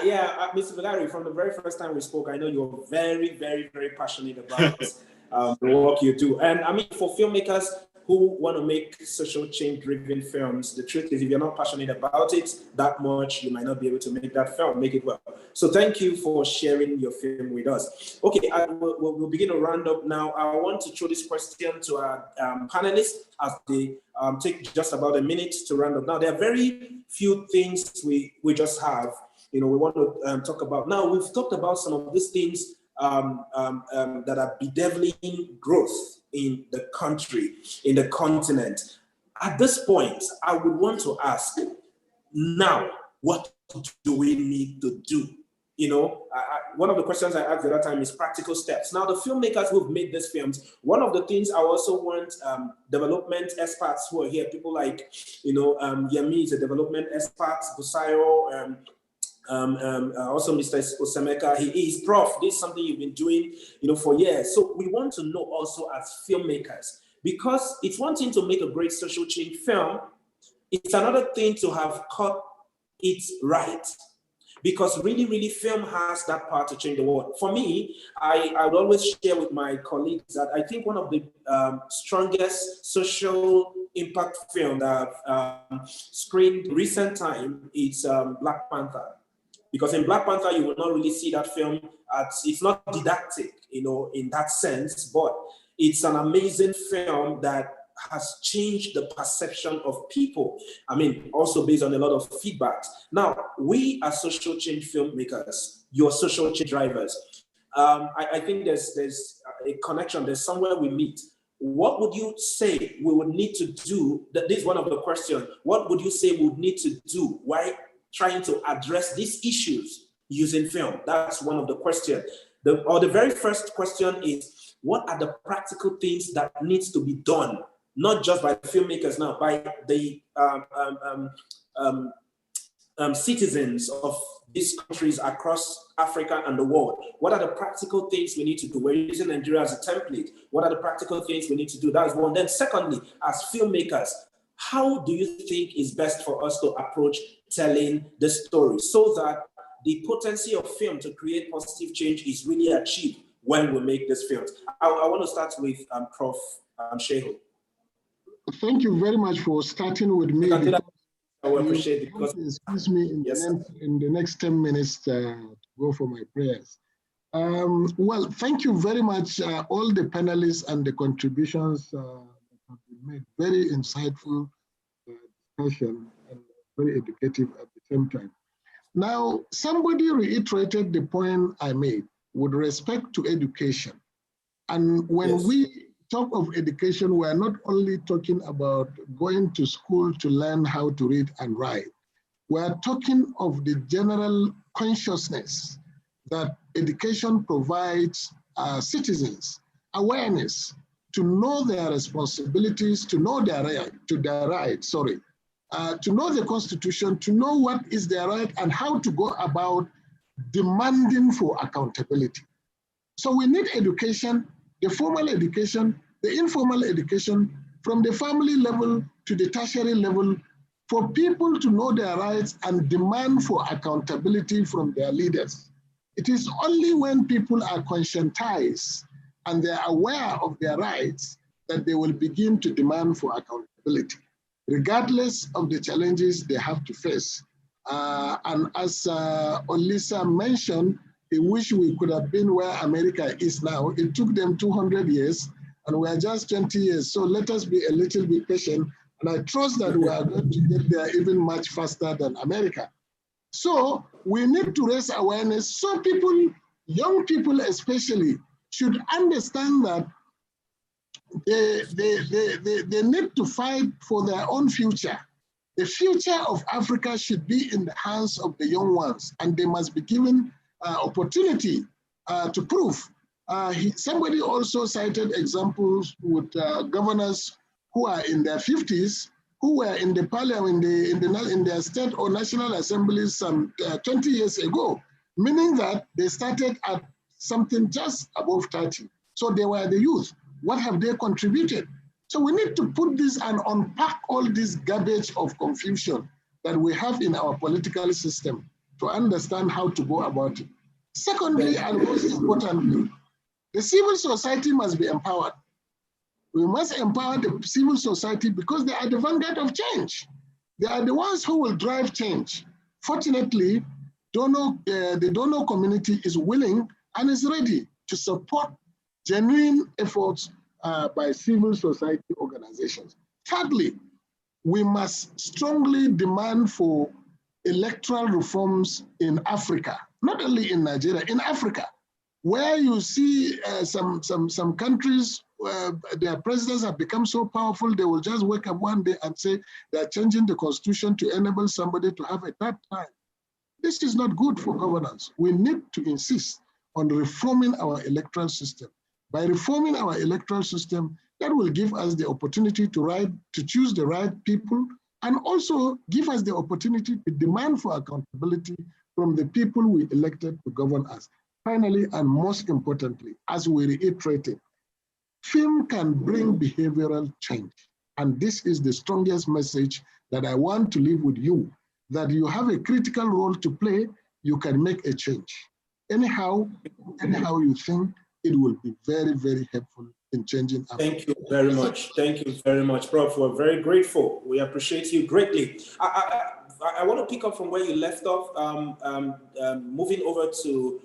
Mr. Gary, from the very first time we spoke, I know you're very, very, very passionate about the work you do. And I mean, for filmmakers who want to make social change-driven films, the truth is, if you're not passionate about it that much, you might not be able to make that film, make it well. So thank you for sharing your film with us. Okay, we'll begin to round up now. I want to throw this question to our panelists as they take just about a minute to round up. Now, there are very few things we just have, you know, we want to talk about. Now, we've talked about some of these things that are bedeviling growth in the country, in the continent. At this point, I would want to ask, now, what do we need to do? You know, one of the questions I asked the other time is practical steps. Now, the filmmakers who've made these films, one of the things I also want development experts who are here, people like, you know, Yemi is a development expert, Busayo, also Mr. Osemeka, he is Prof. This is something you've been doing, you know, for years. So we want to know also as filmmakers, because it's one thing to make a great social change film. It's another thing to have cut it right. Because really, really, film has that power to change the world. For me, I would always share with my colleagues that I think one of the strongest social impact film that I've screened in recent time is Black Panther. Because in Black Panther, you will not really see that film it's not didactic, you know, in that sense, but it's an amazing film that has changed the perception of people. I mean, also based on a lot of feedback. Now, we as social change filmmakers, you're social change drivers. I think there's a connection, there's somewhere we meet. What would you say we would need to do? This is one of the questions. What would you say we would need to do? Why trying to address these issues using film? That's one of the questions. The very first question is, what are the practical things that needs to be done, not just by the filmmakers now, by the citizens of these countries across Africa and the world? What are the practical things we need to do? We're using Nigeria as a template. What are the practical things we need to do? That's one. Then secondly, as filmmakers, how do you think is best for us to approach telling the story so that the potency of film to create positive change is really achieved when we make these films? I want to start with Prof. Shehu. Thank you very much for starting with me. I will appreciate it. Because excuse me in the next 10 minutes to go for my prayers. Well, thank you very much, all the panelists and the contributions that have been made. Very insightful discussion and very educative at the same time. Now, somebody reiterated the point I made with respect to education. And when we talk of education, we are not only talking about going to school to learn how to read and write. We are talking of the general consciousness that education provides citizens awareness to know their responsibilities, to know their rights, to know the Constitution, to know what is their right and how to go about demanding for accountability. So we need education, the formal education, the informal education, from the family level to the tertiary level, for people to know their rights and demand for accountability from their leaders. It is only when people are conscientized and they're aware of their rights that they will begin to demand for accountability, regardless of the challenges they have to face. And as Olisa mentioned, he wish we could have been where America is now. It took them 200 years, and we are just 20 years. So let us be a little bit patient, and I trust that we are going to get there even much faster than America. So we need to raise awareness so people, young people especially, should understand that they need to fight for their own future. The future of Africa should be in the hands of the young ones, and they must be given opportunity to prove. Somebody also cited examples with governors who are in their 50s, who were in the parliament, in their state or national assemblies some 20 years ago, meaning that they started at something just above 30. So they were the youth. What have they contributed? So we need to put this and unpack all this garbage of confusion that we have in our political system to understand how to go about it. Secondly, and most importantly, the civil society must be empowered. We must empower the civil society because they are the vanguard of change. They are the ones who will drive change. Fortunately, the donor community is willing and is ready to support genuine efforts by civil society organizations. Thirdly, we must strongly demand for electoral reforms in Africa, not only in Nigeria, in Africa, where you see some countries their presidents have become so powerful, they will just wake up one day and say they're changing the constitution to enable somebody to have a third time. This is not good for governance. We need to insist on reforming our electoral system. By reforming our electoral system, that will give us the opportunity to choose the right people, and also give us the opportunity to demand for accountability from the people we elected to govern us. Finally, and most importantly, as we reiterated, film can bring behavioral change. And this is the strongest message that I want to leave with you, that you have a critical role to play, you can make a change. Anyhow you think, it will be very, very helpful in changing Africa. Thank you very much. Thank you very much, Prof. We're very grateful. We appreciate you greatly. I want to pick up from where you left off, moving over to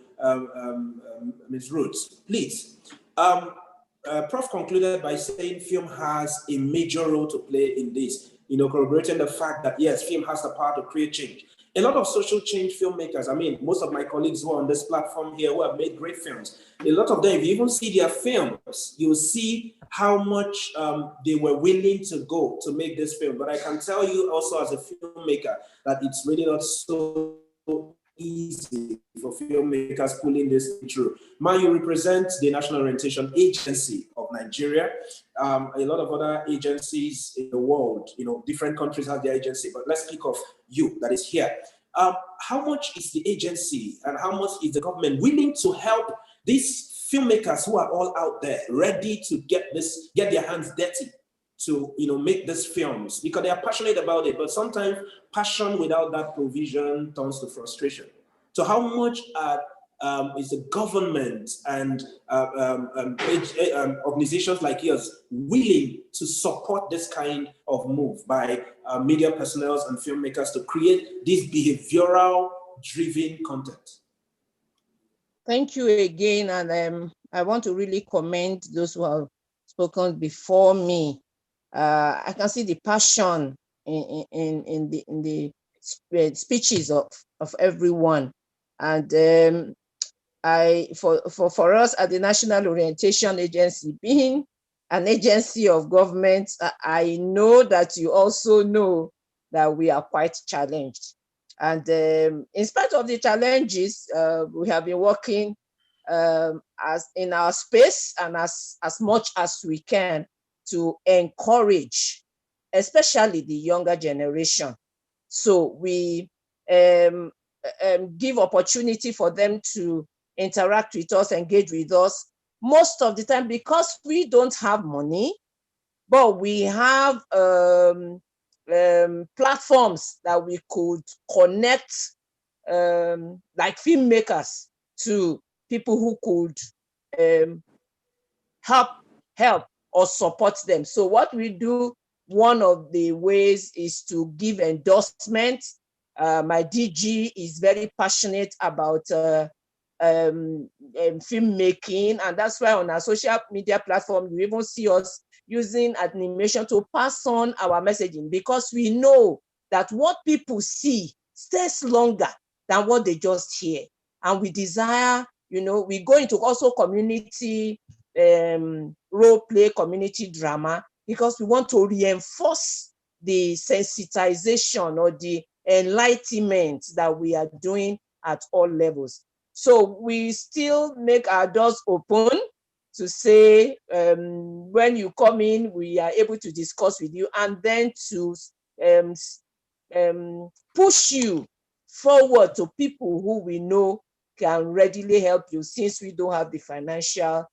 Ms. Roots, please. Prof concluded by saying film has a major role to play in this, corroborating the fact that yes, film has the power to create change. A lot of social change filmmakers, I mean, most of my colleagues who are on this platform here who have made great films, a lot of them, if you even see their films, you'll see how much they were willing to go to make this film. But I can tell you also as a filmmaker that it's really not so easy for filmmakers pulling this through. Ma, you represent the National Orientation Agency of Nigeria. A lot of other agencies in the world, different countries have their agency, but let's speak of you that is here. How much is the agency and how much is the government willing to help these filmmakers who are all out there ready to get their hands dirty to make these films because they are passionate about it, but sometimes passion without that provision turns to frustration. So how much is the government and organizations like yours willing to support this kind of move by media personnel and filmmakers to create this behavioral driven content? Thank you again, and I want to really commend those who have spoken before me. I can see the passion in the speeches of everyone, and for us at the National Orientation Agency, being an agency of government, I know that you also know that we are quite challenged. And in spite of the challenges, we have been working as in our space and as much as we can to encourage, especially the younger generation. So we give opportunity for them to interact with us, engage with us, most of the time because we don't have money, but we have platforms that we could connect like filmmakers to people who could help or support them. So what we do, one of the ways is to give endorsement. My DG is very passionate about filmmaking, and that's why on our social media platform, you even see us using animation to pass on our messaging, because we know that what people see stays longer than what they just hear. And we desire, we go into also community role play, community drama, because we want to reinforce the sensitization or the enlightenment that we are doing at all levels. So we still make our doors open to say, when you come in, we are able to discuss with you, and then to push you forward to people who we know can readily help you, since we don't have the financial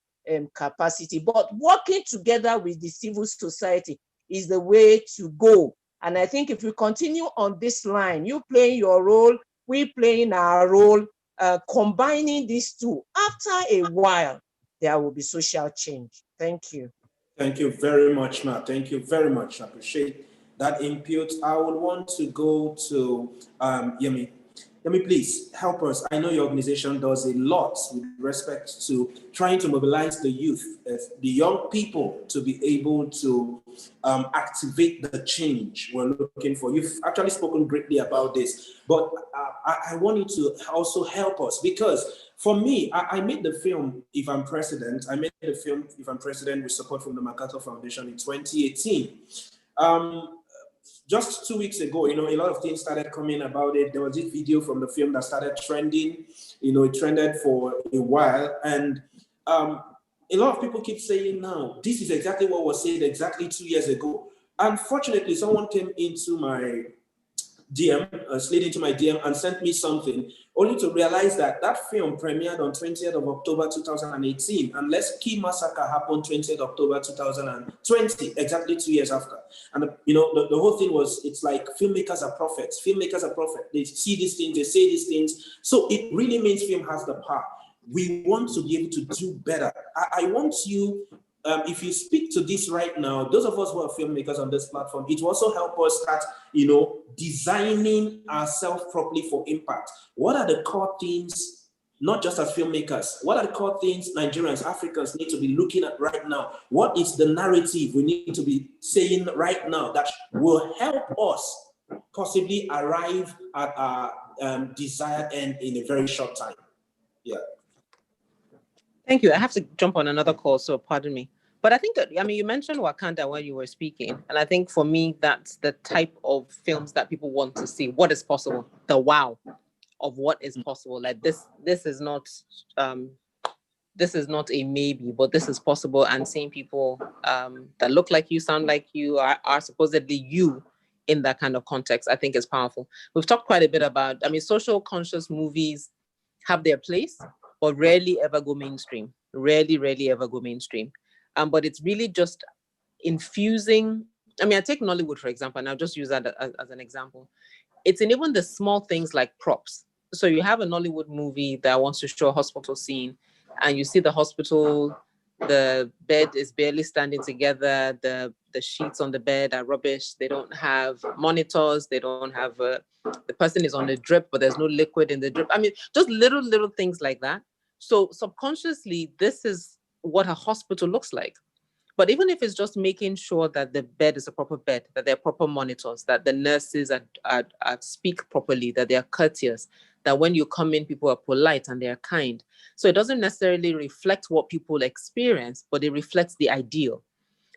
capacity. But working together with the civil society is the way to go. And I think if we continue on this line, you playing your role, we playing our role, combining these two, after a while, there will be social change. Thank you. Thank you very much, Matt. Thank you very much. I appreciate that input. I would want to go to Yemi. Yemi, please help us. I know your organization does a lot with respect to trying to mobilize the youth, the young people, to be able to activate the change we're looking for. You've actually spoken greatly about this, but I want you to also help us, because for me, I made the film If I'm President. I made the film If I'm President with support from the MacArthur Foundation in 2018. Just 2 weeks ago, a lot of things started coming about it. There was this video from the film that started trending. It trended for a while. And a lot of people keep saying now, this is exactly what was said exactly 2 years ago. Unfortunately, someone came into my DM, slid into my DM and sent me something, only to realize that that film premiered on 20th of October 2018, and Lekki Massacre happened 20th October 2020, exactly 2 years after. And the whole thing was, it's like filmmakers are prophets. Filmmakers are prophets. They see these things, they say these things. So it really means film has the power. We want to be able to do better. I want you, if you speak to this right now, those of us who are filmmakers on this platform, it will also help us start, designing ourselves properly for impact. What are the core things, not just as filmmakers, what are the core things Nigerians, Africans need to be looking at right now? What is the narrative we need to be saying right now that will help us possibly arrive at our desired end in a very short time? Yeah. Thank you. I have to jump on another call, so pardon me. But I think, you mentioned Wakanda while you were speaking. And I think for me, that's the type of films that people want to see. What is possible? The wow. what is possible. Like this is not a maybe, but this is possible. And seeing people that look like you, sound like you, are supposedly you in that kind of context, I think is powerful. We've talked quite a bit about, social conscious movies have their place, but rarely ever go mainstream. Rarely ever go mainstream. But it's really just infusing. I take Nollywood, for example, and I'll just use that as an example. It's in even the small things like props. So you have a Nollywood movie that wants to show a hospital scene, and you see the hospital, the bed is barely standing together, the sheets on the bed are rubbish, they don't have monitors, they don't have the person is on a drip, but there's no liquid in the drip. Just little things like that. So subconsciously, this is what a hospital looks like. But even if it's just making sure that the bed is a proper bed, that there are proper monitors, that the nurses are speak properly, that they are courteous, that when you come in, people are polite and they are kind. So it doesn't necessarily reflect what people experience, but it reflects the ideal.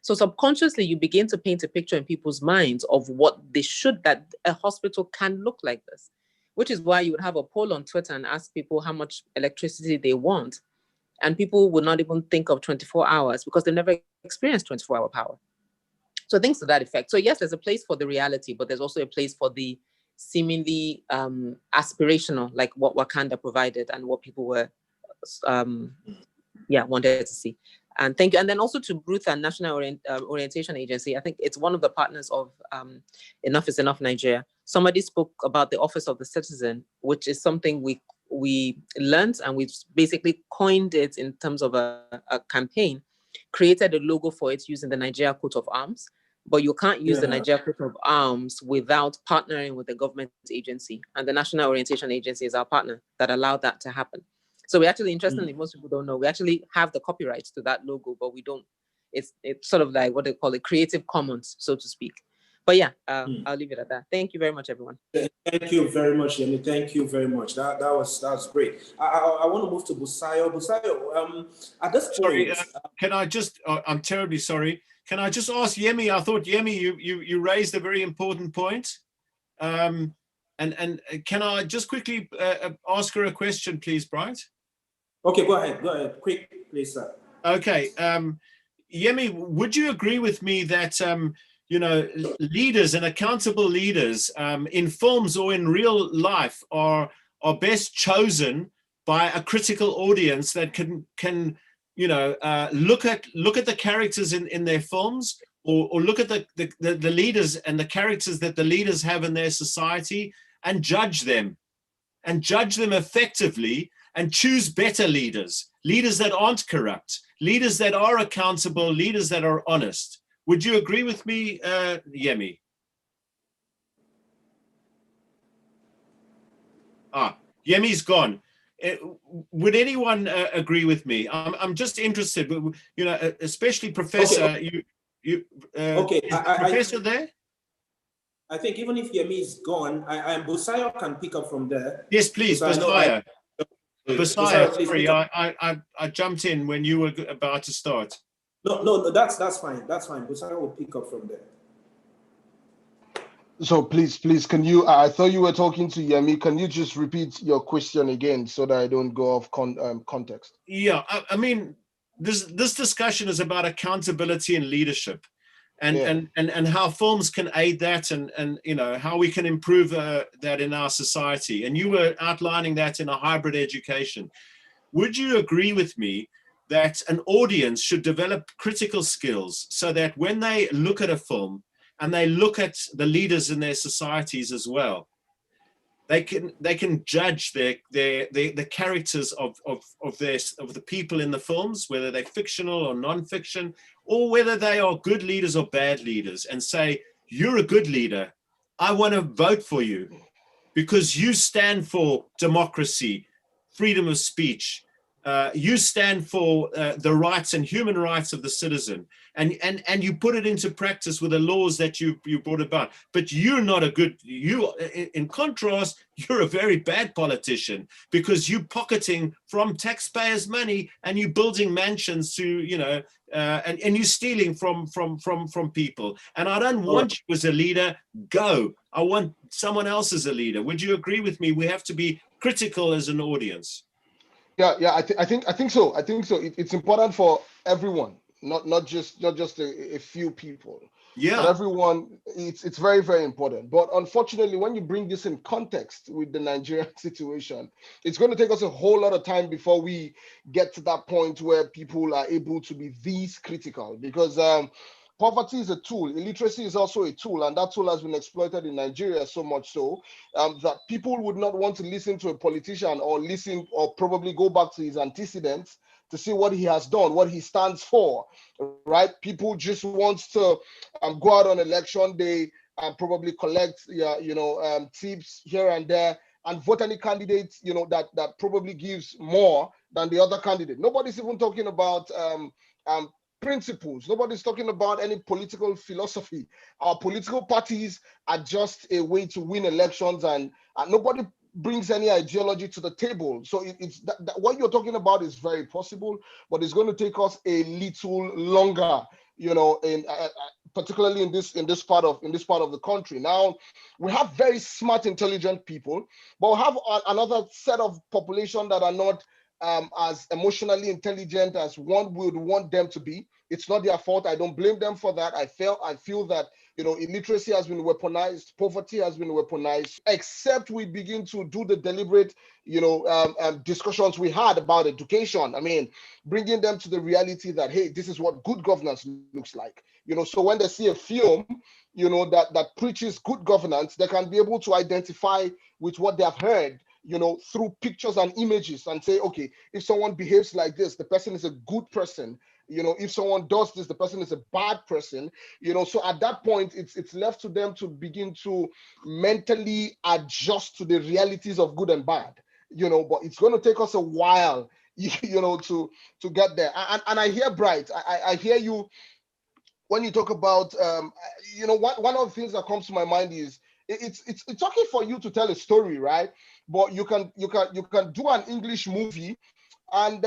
So subconsciously, you begin to paint a picture in people's minds of what that a hospital can look like this, which is why you would have a poll on Twitter and ask people how much electricity they want. And people would not even think of 24 hours because they've never experienced 24-hour power. So things to that effect. So yes, there's a place for the reality, but there's also a place for the seemingly aspirational, like what Wakanda provided and what people were, wanted to see. And thank you. And then also to Ruth and National Orientation Agency, I think it's one of the partners of Enough is Enough Nigeria. Somebody spoke about the Office of the Citizen, which is something we learned, and we've basically coined it in terms of a campaign, created a logo for it using the Nigeria coat of arms. But you can't use the Nigeria coat of arms without partnering with the government agency. And the National Orientation Agency is our partner that allowed that to happen. So we actually, interestingly, most people don't know, we actually have the copyrights to that logo, but we don't, it's sort of like what they call it, Creative Commons, so to speak. But yeah, I'll leave it at that. Thank you very much, everyone. Thank you very much, Yemi. Thank you very much. That was great. I want to move to Busayo. Busayo, at this point, can I just? I'm terribly sorry. Can I just ask Yemi? I thought Yemi, you raised a very important point. And can I just quickly ask her a question, please, Bright? Okay, go ahead. Quick, please, sir. Okay, Yemi, would you agree with me that leaders and accountable leaders in films or in real life are best chosen by a critical audience that can look at the characters in their films, or look at the leaders and the characters that the leaders have in their society and judge them effectively, and choose better leaders that aren't corrupt, leaders that are accountable, leaders that are honest. Would you agree with me, Yemi? Yemi's gone. Would anyone agree with me? I'm just interested, especially Professor. Okay. Professor there? I think even if Yemi is gone, Busayo can pick up from there. Yes, please, Busayo. Busayo, sorry, I jumped in when you were about to start. No, that's fine. That's fine. Busayo will pick up from there. So please, can you? I thought you were talking to Yemi. Can you just repeat your question again so that I don't go off context? Yeah, I mean, this discussion is about accountability and leadership, and how films can aid that, and how we can improve that in our society. And you were outlining that in a hybrid education. Would you agree with me that an audience should develop critical skills so that when they look at a film and they look at the leaders in their societies as well, they can judge the characters of the people in the films, whether they're fictional or non-fiction, or whether they are good leaders or bad leaders, and say, you're a good leader, I want to vote for you because you stand for democracy, freedom of speech, you stand for the rights and human rights of the citizen, and you put it into practice with the laws that you brought about. But you're not in contrast, you're a very bad politician, because you're pocketing from taxpayers' money and you're building mansions to, and you're stealing from people. And I don't want you as a leader, go. I want someone else as a leader. Would you agree with me? We have to be critical as an audience. Yeah. I think so. It's important for everyone, not just a few people. Yeah. But everyone, it's very, very important. But unfortunately, when you bring this in context with the Nigerian situation, it's going to take us a whole lot of time before we get to that point where people are able to be this critical, because poverty is a tool. Illiteracy is also a tool, and that tool has been exploited in Nigeria so much so that people would not want to listen to a politician or listen or probably go back to his antecedents to see what he has done, what he stands for, right? People just want to go out on election day and probably collect, tips here and there and vote any candidate, that probably gives more than the other candidate. Nobody's even talking about principles. Nobody's talking about any political philosophy. Our political parties are just a way to win elections, and nobody brings any ideology to the table. So it's that what you're talking about is very possible, but it's going to take us a little longer, particularly in this part of the country. Now, we have very smart, intelligent people, but we have another set of population that are not as emotionally intelligent as one would want them to be. It's not their fault. I don't blame them for that. I feel that illiteracy has been weaponized, poverty has been weaponized, except we begin to do the deliberate, discussions we had about education. I mean, bringing them to the reality that, hey, this is what good governance looks like. So when they see a film, that preaches good governance, they can be able to identify with what they have heard, through pictures and images, and say, okay, if someone behaves like this, the person is a good person. If someone does this, the person is a bad person. So at that point, it's left to them to begin to mentally adjust to the realities of good and bad. But it's going to take us a while, to get there. And I hear Bright. I hear you when you talk about, one of the things that comes to my mind is it's okay for you to tell a story, right? But you can do an English movie, and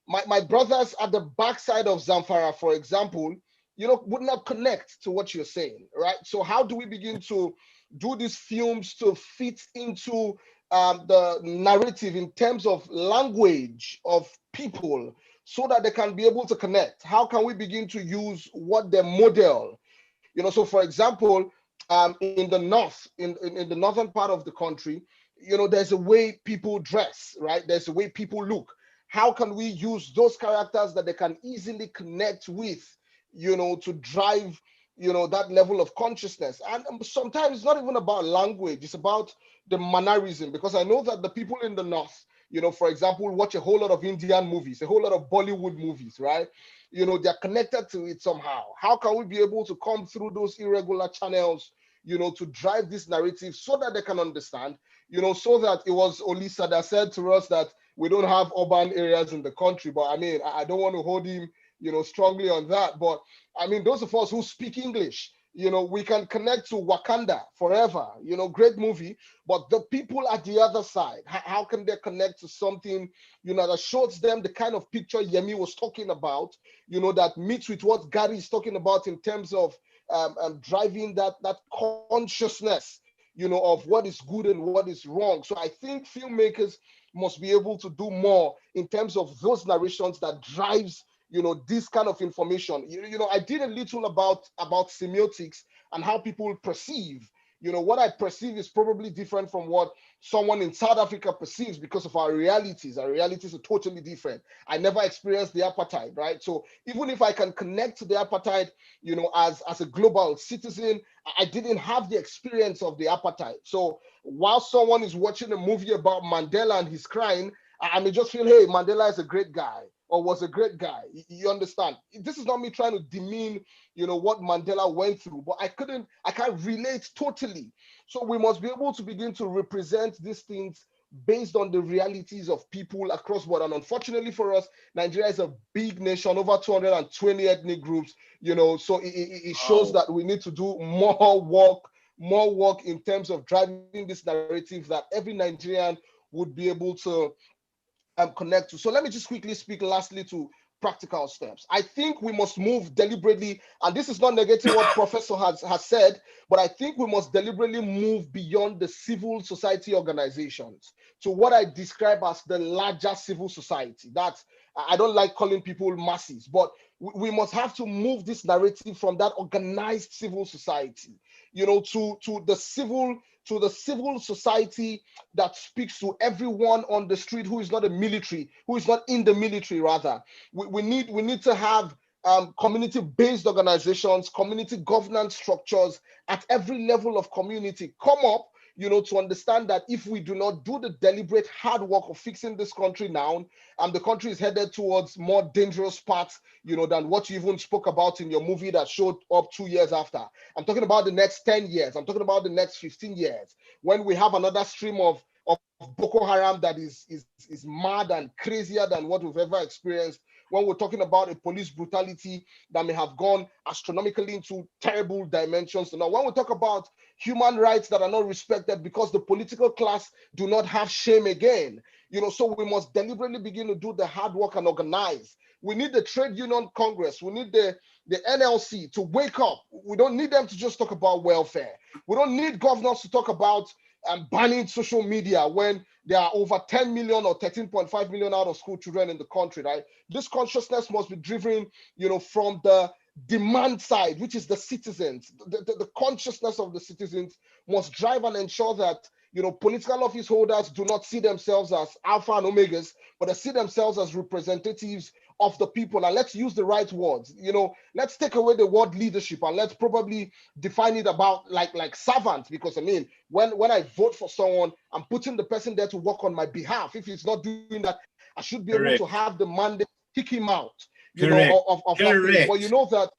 my brothers at the backside of Zamfara, for example, would not connect to what you're saying, right? So how do we begin to do these films to fit into the narrative in terms of language of people so that they can be able to connect? How can we begin to use what they model? So for example, in the north, in the northern part of the country, there's a way people dress, right? There's a way people look. How can we use those characters that they can easily connect with, to drive, that level of consciousness? And sometimes it's not even about language, it's about the mannerism, because I know that the people in the north, for example, watch a whole lot of Indian movies, a whole lot of Bollywood movies, right? They're connected to it somehow. How can we be able to come through those irregular channels, to drive this narrative so that they can understand, so that it was Olisa that said to us that we don't have urban areas in the country. But I mean, I don't want to hold him, strongly on that. But I mean, those of us who speak English, we can connect to Wakanda Forever, great movie. But the people at the other side, how can they connect to something, that shows them the kind of picture Yemi was talking about, that meets with what Gary is talking about in terms of driving that consciousness, of what is good and what is wrong. So I think filmmakers must be able to do more in terms of those narrations that drives, this kind of information. I did a little about semiotics and how people perceive. What I perceive is probably different from what someone in South Africa perceives because of our realities. Our realities are totally different. I never experienced the apartheid, right? So even if I can connect to the apartheid, as a global citizen, I didn't have the experience of the apartheid. So while someone is watching a movie about Mandela and he's crying, I may just feel, hey, Mandela is a great guy or was a great guy. You understand? This is not me trying to demean, what Mandela went through, but I can't relate totally. So we must be able to begin to represent these things based on the realities of people across board. And unfortunately for us, Nigeria is a big nation, over 220 ethnic groups, so it shows that we need to do more work in terms of driving this narrative that every Nigerian would be able to connect to. So let me just quickly speak lastly to practical steps. I think we must move deliberately, and this is not negating what Professor has said, but I think we must deliberately move beyond the civil society organizations to what I describe as the larger civil society. That's, I don't like calling people masses, but we must have to move this narrative from that organized civil society, you know, to the civil society that speaks to everyone on the street who is not a military, who is not in the military rather. We need to have community-based organizations, community governance structures at every level of community come up, you know, to understand that if we do not do the deliberate hard work of fixing this country now, the country is headed towards more dangerous paths, you know, than what you even spoke about in your movie that showed up 2 years after. I'm talking about the next 10 years. I'm talking about the next 15 years, when we have another stream of Boko Haram that is mad and crazier than what we've ever experienced, when we're talking about a police brutality that may have gone astronomically into terrible dimensions. Now, when we talk about human rights that are not respected because the political class do not have shame again, you know, so we must deliberately begin to do the hard work and organize. We need the Trade Union Congress. We need the NLC to wake up. We don't need them to just talk about welfare. We don't need governors to talk about banning social media when there are over 10 million or 13.5 million out of school children in the country, right? This consciousness must be driven, you know, from the demand side, which is the citizens. The consciousness of the citizens must drive and ensure that, you know, political office holders do not see themselves as alpha and omegas, but they see themselves as representatives of the people. And let's use the right words. You know, let's take away the word leadership and let's probably define it about like servant, because I mean, when I vote for someone, I'm putting the person there to work on my behalf. If he's not doing that, I should be able to have the mandate to kick him out, you know, of that thing. But you know that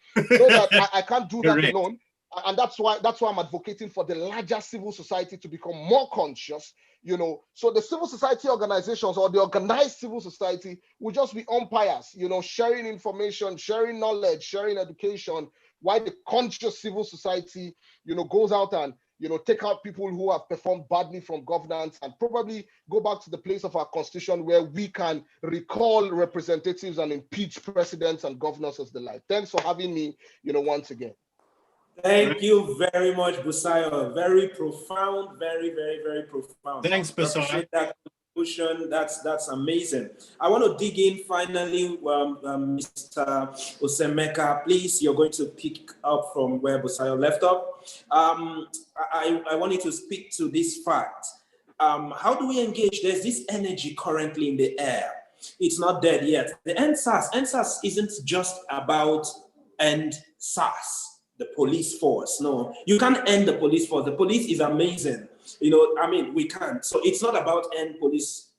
I can't do that alone. And that's why I'm advocating for the larger civil society to become more conscious, you know. So the civil society organizations or the organized civil society will just be umpires, you know, sharing information, sharing knowledge, sharing education, while the conscious civil society, you know, goes out and, you know, take out people who have performed badly from governance and probably go back to the place of our constitution where we can recall representatives and impeach presidents and governors as the like. Thanks for having me, you know, once again. Thank you very much, Busayo. Very profound, very, very, very profound. Thanks, Busayo. Appreciate that contribution. That's amazing. I want to dig in finally, Mr. Osemeka. Please, you're going to pick up from where Busayo left off. I want you to speak to this fact. How do we engage? There's this energy currently in the air. It's not dead yet. The NSAS isn't just about end SARS. The police force. No, you can't end the police force. The police is amazing. You know, I mean, we can't. So it's not about end police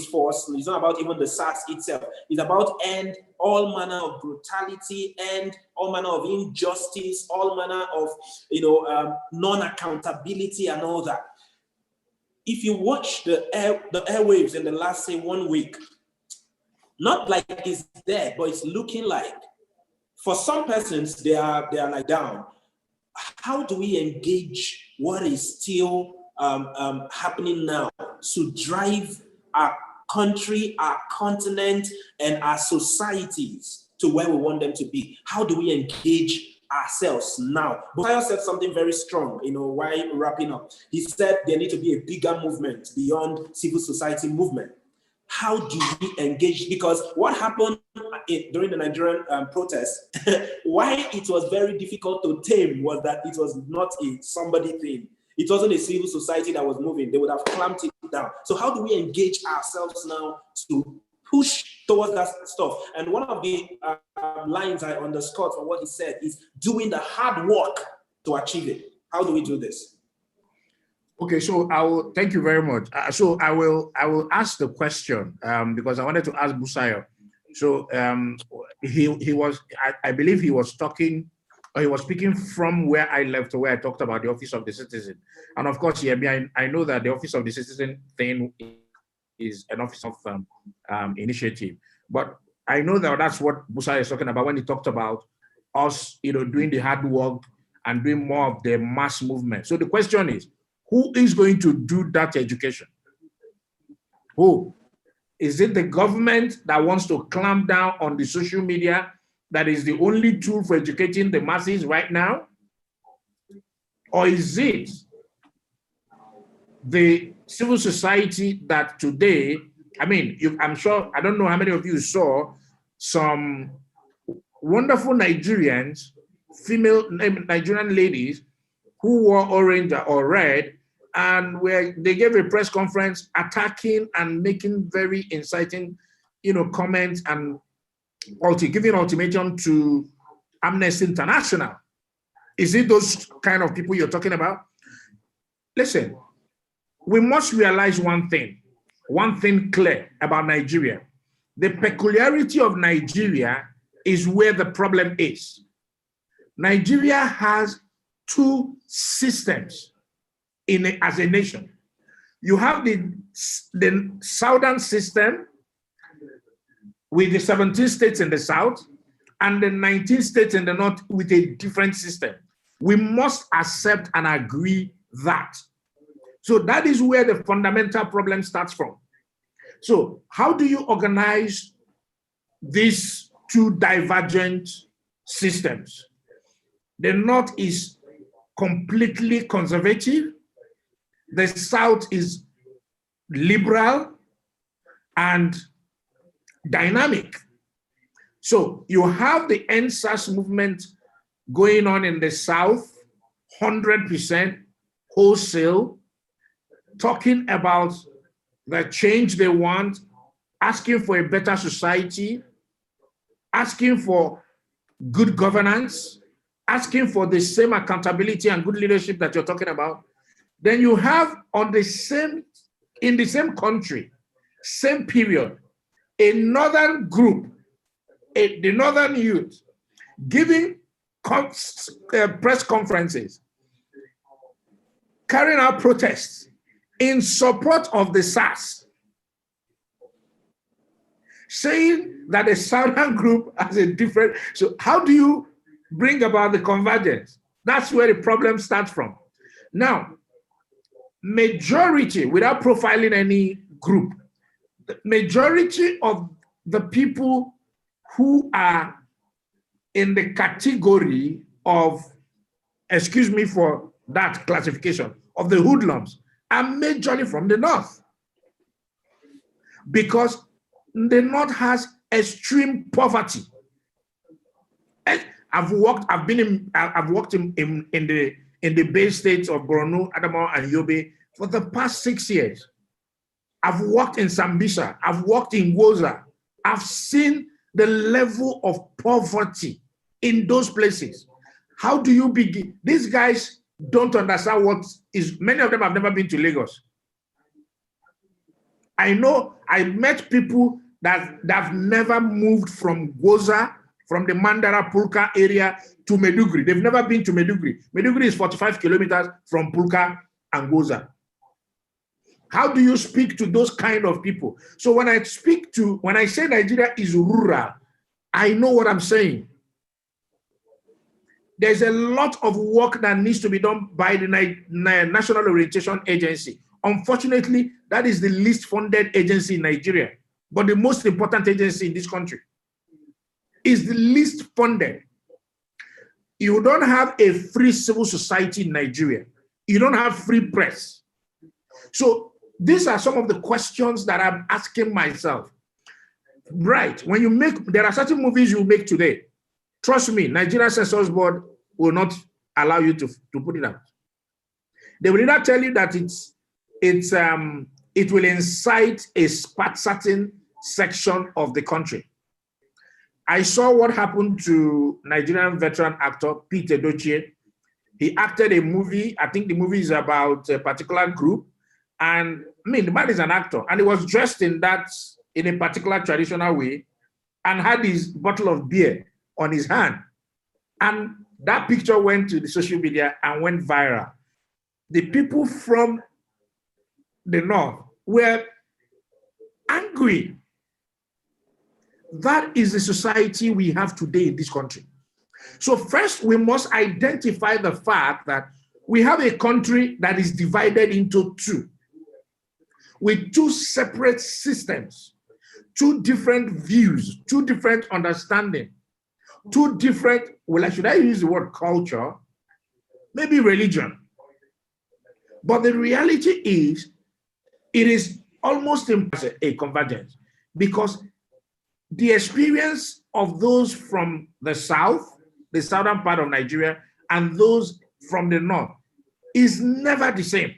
force. It's not about even the SARS itself. It's about end all manner of brutality, end all manner of injustice, all manner of, you know, non-accountability and all that. If you watch the airwaves in the last, say, 1 week, not like it's dead, but it's looking like, for some persons, they are like down. How do we engage what is still happening now to drive our country, our continent, and our societies to where we want them to be? How do we engage ourselves now? Busayo said something very strong, you know, while wrapping up. He said there need to be a bigger movement beyond civil society movement. How do we engage? Because what happened during the Nigerian protest, why it was very difficult to tame was that it was not a somebody thing. It wasn't a civil society that was moving. They would have clamped it down. So how do we engage ourselves now to push towards that stuff? And one of the lines I underscored from what he said is doing the hard work to achieve it. How do we do this? Okay, so I will thank you very much. So I will ask the question because I wanted to ask Busayo. So he was, I believe he was talking, or he was speaking from where I left, where I talked about the Office of the Citizen. And of course, yeah, I know that the Office of the Citizen thing is an office of initiative, but I know that that's what Busayo is talking about when he talked about us, you know, doing the hard work and doing more of the mass movement. So the question is, who is going to do that education? Who? Is it the government that wants to clamp down on the social media that is the only tool for educating the masses right now? Or is it the civil society that today, I mean, I'm sure, I don't know how many of you saw some wonderful Nigerians, female Nigerian ladies who wore orange or red, and where they gave a press conference attacking and making very inciting, comments and giving ultimatum to Amnesty International. Is it those kind of people you're talking about? Listen, we must realize one thing clear about Nigeria. The peculiarity of Nigeria is where the problem is. Nigeria has two systems as a nation. You have the southern system with the 17 states in the south and the 19 states in the north with a different system. We must accept and agree that. So that is where the fundamental problem starts from. So how do you organize these two divergent systems? The north is completely conservative. The south is liberal and dynamic. So you have the NSAS movement going on in the south, 100% wholesale, talking about the change they want, asking for a better society, asking for good governance, asking for the same accountability and good leadership that you're talking about. Then you have in the same country, same period, a northern group, the northern youth, giving press conferences, carrying out protests in support of the SARS, saying that the southern group has a different. So how do you bring about the convergence? That's where the problem starts from. Now, majority, without profiling any group, the majority of the people who are in the category of, excuse me for that classification, of the hoodlums are majorly from the north, because the north has extreme poverty. I've worked in the Bay States of Borno, Adamawa, and Yobe for the past 6 years. I've worked in Sambisa. I've worked in Woza. I've seen the level of poverty in those places. How do you begin? These guys don't understand what is. Many of them have never been to Lagos. I know I met people that have never moved from Woza, from the Mandara Pulka area to Meduguri. They've never been to Meduguri. Meduguri is 45 kilometers from Pulka and Goza. How do you speak to those kind of people? So when I say Nigeria is rural, I know what I'm saying. There's a lot of work that needs to be done by the National Orientation Agency. Unfortunately, that is the least funded agency in Nigeria, but the most important agency in this country. Is the least funded. You don't have a free civil society in Nigeria. You don't have free press. So these are some of the questions that I'm asking myself. Right, when you there are certain movies you make today. Trust me, Nigeria Censors Board will not allow you to put it out. They will not tell you that it will incite a certain section of the country. I saw what happened to Nigerian veteran actor Pete Edochie. He acted a movie. I think the movie is about a particular group. And I mean, the man is an actor, and he was dressed in a particular traditional way and had his bottle of beer on his hand. And that picture went to the social media and went viral. The people from the north were angry. That is the society we have today in this country. So first, we must identify the fact that we have a country that is divided into two, with two separate systems. two different views, two different understanding, two different, well, should I use the word culture? Maybe religion. But the reality is, it is almost impossible a convergence, because the experience of those from the south, the southern part of Nigeria, and those from the north is never the same,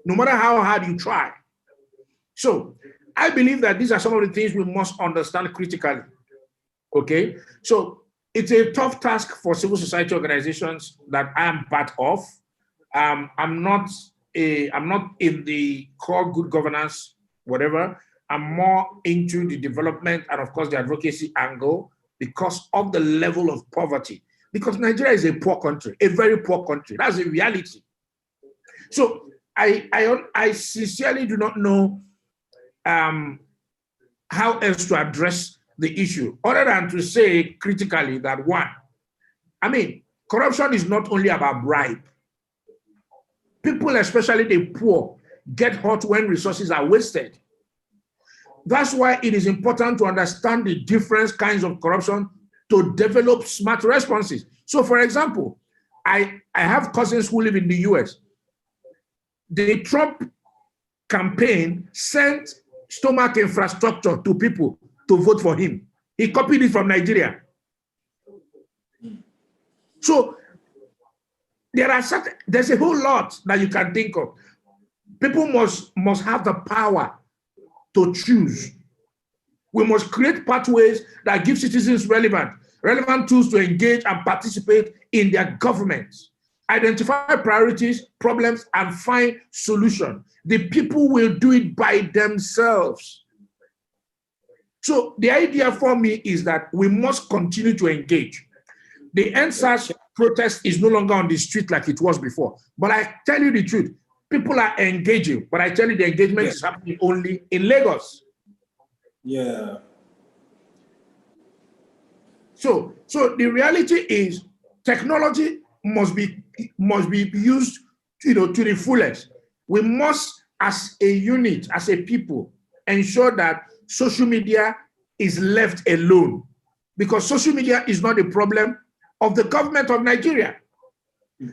no matter how hard you try. So I believe that these are some of the things we must understand critically. Okay, so it's a tough task for civil society organizations that I am part of. I'm not in the core good governance, whatever. I'm more into the development and, of course, the advocacy angle because of the level of poverty. Because Nigeria is a poor country, a very poor country. That's a reality. So I sincerely do not know how else to address the issue, other than to say critically that, one, I mean, corruption is not only about bribe. People, especially the poor, get hurt when resources are wasted. That's why it is important to understand the different kinds of corruption to develop smart responses. So, for example, I have cousins who live in the US. The Trump campaign sent stomach infrastructure to people to vote for him. He copied it from Nigeria. So there's a whole lot that you can think of. People must have the power to choose. We must create pathways that give citizens relevant tools to engage and participate in their governments. Identify priorities, problems, and find solutions. The people will do it by themselves. So the idea for me is that we must continue to engage. The EndSARS protest is no longer on the street like it was before. But I tell you the truth, people are engaging, but I tell you the engagement is happening only in Lagos. Yeah. So the reality is technology must be used, to the fullest. We must, as a unit, as a people, ensure that social media is left alone, because social media is not the problem of the government of Nigeria.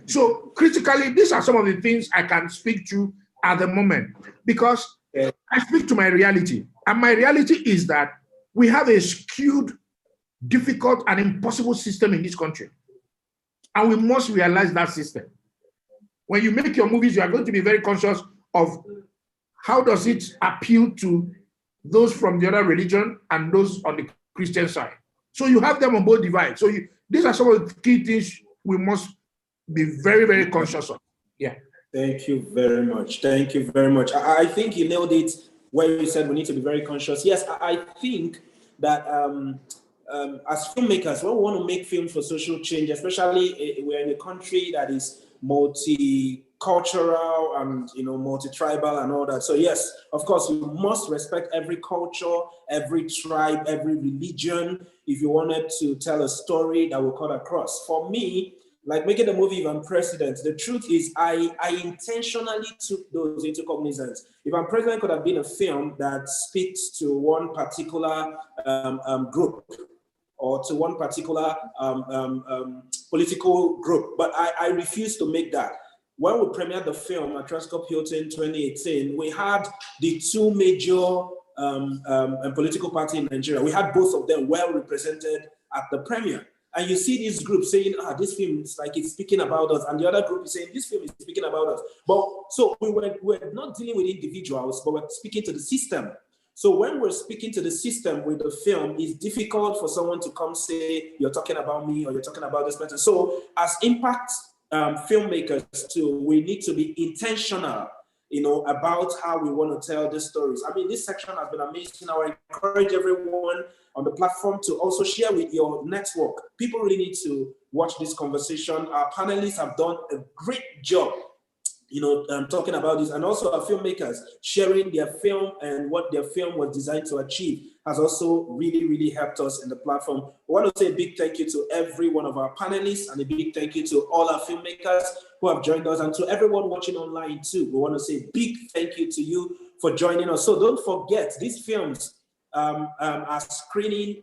So critically, these are some of the things I can speak to at the moment, because I speak to my reality. And my reality is that we have a skewed, difficult, and impossible system in this country. And we must realize that system. When you make your movies, you are going to be very conscious of how does it appeal to those from the other religion and those on the Christian side. So you have them on both divides. So these are some of the key things we must be very, very conscious of. Yeah. Thank you very much. Thank you very much. I think you nailed it where you said we need to be very conscious. Yes, I think that as filmmakers, when we want to make films for social change, especially we're in a country that is multicultural and multi-tribal and all that. So yes, of course, you must respect every culture, every tribe, every religion if you wanted to tell a story that will cut across. For me, like making the movie If I'm President, the truth is I intentionally took those into cognizance. If I'm President could have been a film that speaks to one particular group or to one particular political group, but I refuse to make that. When we premiered the film at Transcorp Hilton 2018, we had the two major political parties in Nigeria. We had both of them well represented at the premiere. And you see this group saying, this film is like it's speaking about us. And the other group is saying, this film is speaking about us. But so we're not dealing with individuals, but we're speaking to the system. So when we're speaking to the system with the film, it's difficult for someone to come say, you're talking about me or you're talking about this person. So as impact filmmakers too, we need to be intentional, about how we want to tell these stories. I mean, this section has been amazing. I would encourage everyone on the platform to also share with your network. People really need to watch this conversation. Our panelists have done a great job, talking about this, and also our filmmakers sharing their film and what their film was designed to achieve has also really, really helped us in the platform. I want to say a big thank you to every one of our panelists and a big thank you to all our filmmakers who have joined us, and to everyone watching online too. We want to say a big thank you to you for joining us. So don't forget, these films are screening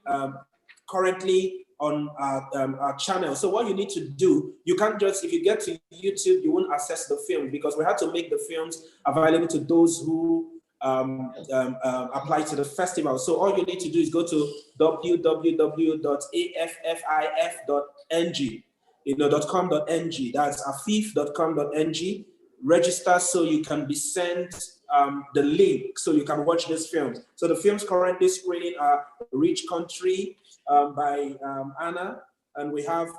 currently on our channel. So what you need to do, you can't just, if you get to YouTube, you won't access the film, because we had to make the films available to those who apply to the festival. So all you need to do is go to www.affif.ng, .com.ng. That's afif.com.ng. Register so you can be sent the link so you can watch these films. So the films currently screening are Rich Country by Anna, and we have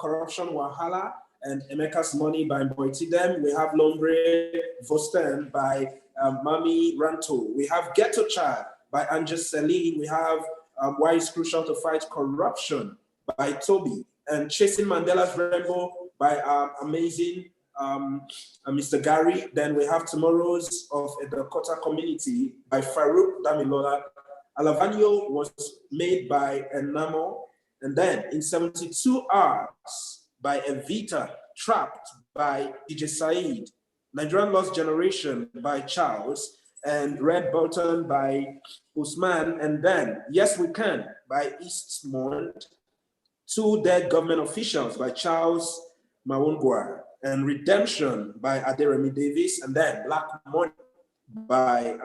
Corruption Wahala and Emeka's Money by Mboitidem. We have Lombre Vosten by Mami Ranto. We have Ghetto Child by Angel Celine. We have Why It's Crucial to Fight Corruption by Toby, and Chasing Mandela's Rainbow by amazing Mr. Gary. Then we have Tomorrows of the Dakota Community by Farouk Damilola. Alavanio was made by Enamo. And then in 72 Hours by Evita, Trapped by DJ Said, Nigerian Lost Generation by Charles, and Red Button by Usman. And then Yes We Can by Eastmond, Two Dead Government Officials by Charles Mawungwa, and Redemption by Aderemi Davis, and then Black Money by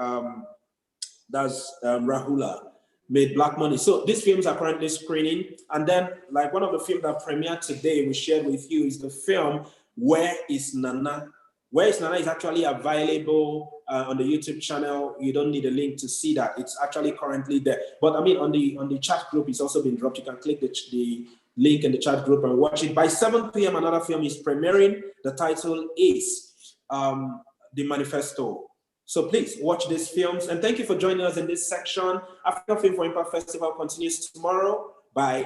Rahula made Black Money. So these films are currently screening. And then, like, one of the films that premiered today we shared with you is the film Where Is Nana? Where Is Nana is actually available on the YouTube channel. You don't need a link to see that. It's actually currently there. But I mean, on the chat group, it's also been dropped. You can click the link in the chat group and watch it. By 7 p.m., another film is premiering. The title is The Manifesto. So please watch these films. And thank you for joining us in this section. African Film for Impact Festival continues tomorrow by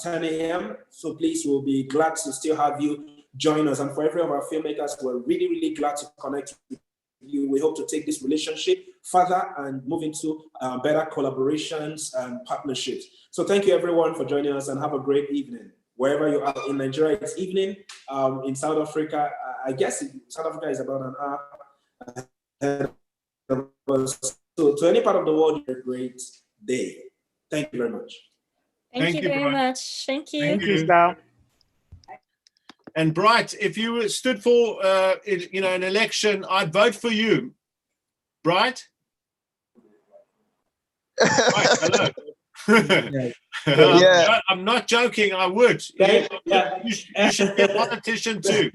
10 a.m. So please, we'll be glad to still have you join us. And for every of our filmmakers, we're really, really glad to connect with you. We hope to take this relationship further and move into better collaborations and partnerships. So thank you everyone for joining us, and have a great evening. Wherever you are in Nigeria, it's evening. In South Africa, I guess South Africa is about an hour ahead of us. So to any part of the world, a great day. Thank you very much. Thank you very much. Thank you. Thank you, Sal. And Bright, if you stood for an election, I'd vote for you. Bright? Right, hello. Yeah. I'm not joking. I would. You should be a politician too.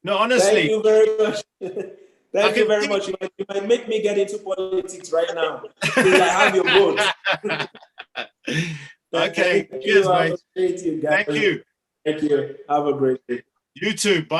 No, honestly. Thank you very much. Thank you very much. You might make me get into politics right now. Till I have your vote. Okay. Cheers, mate. Thank you. Thank you. Thank you. Have a great day. You too. Bye.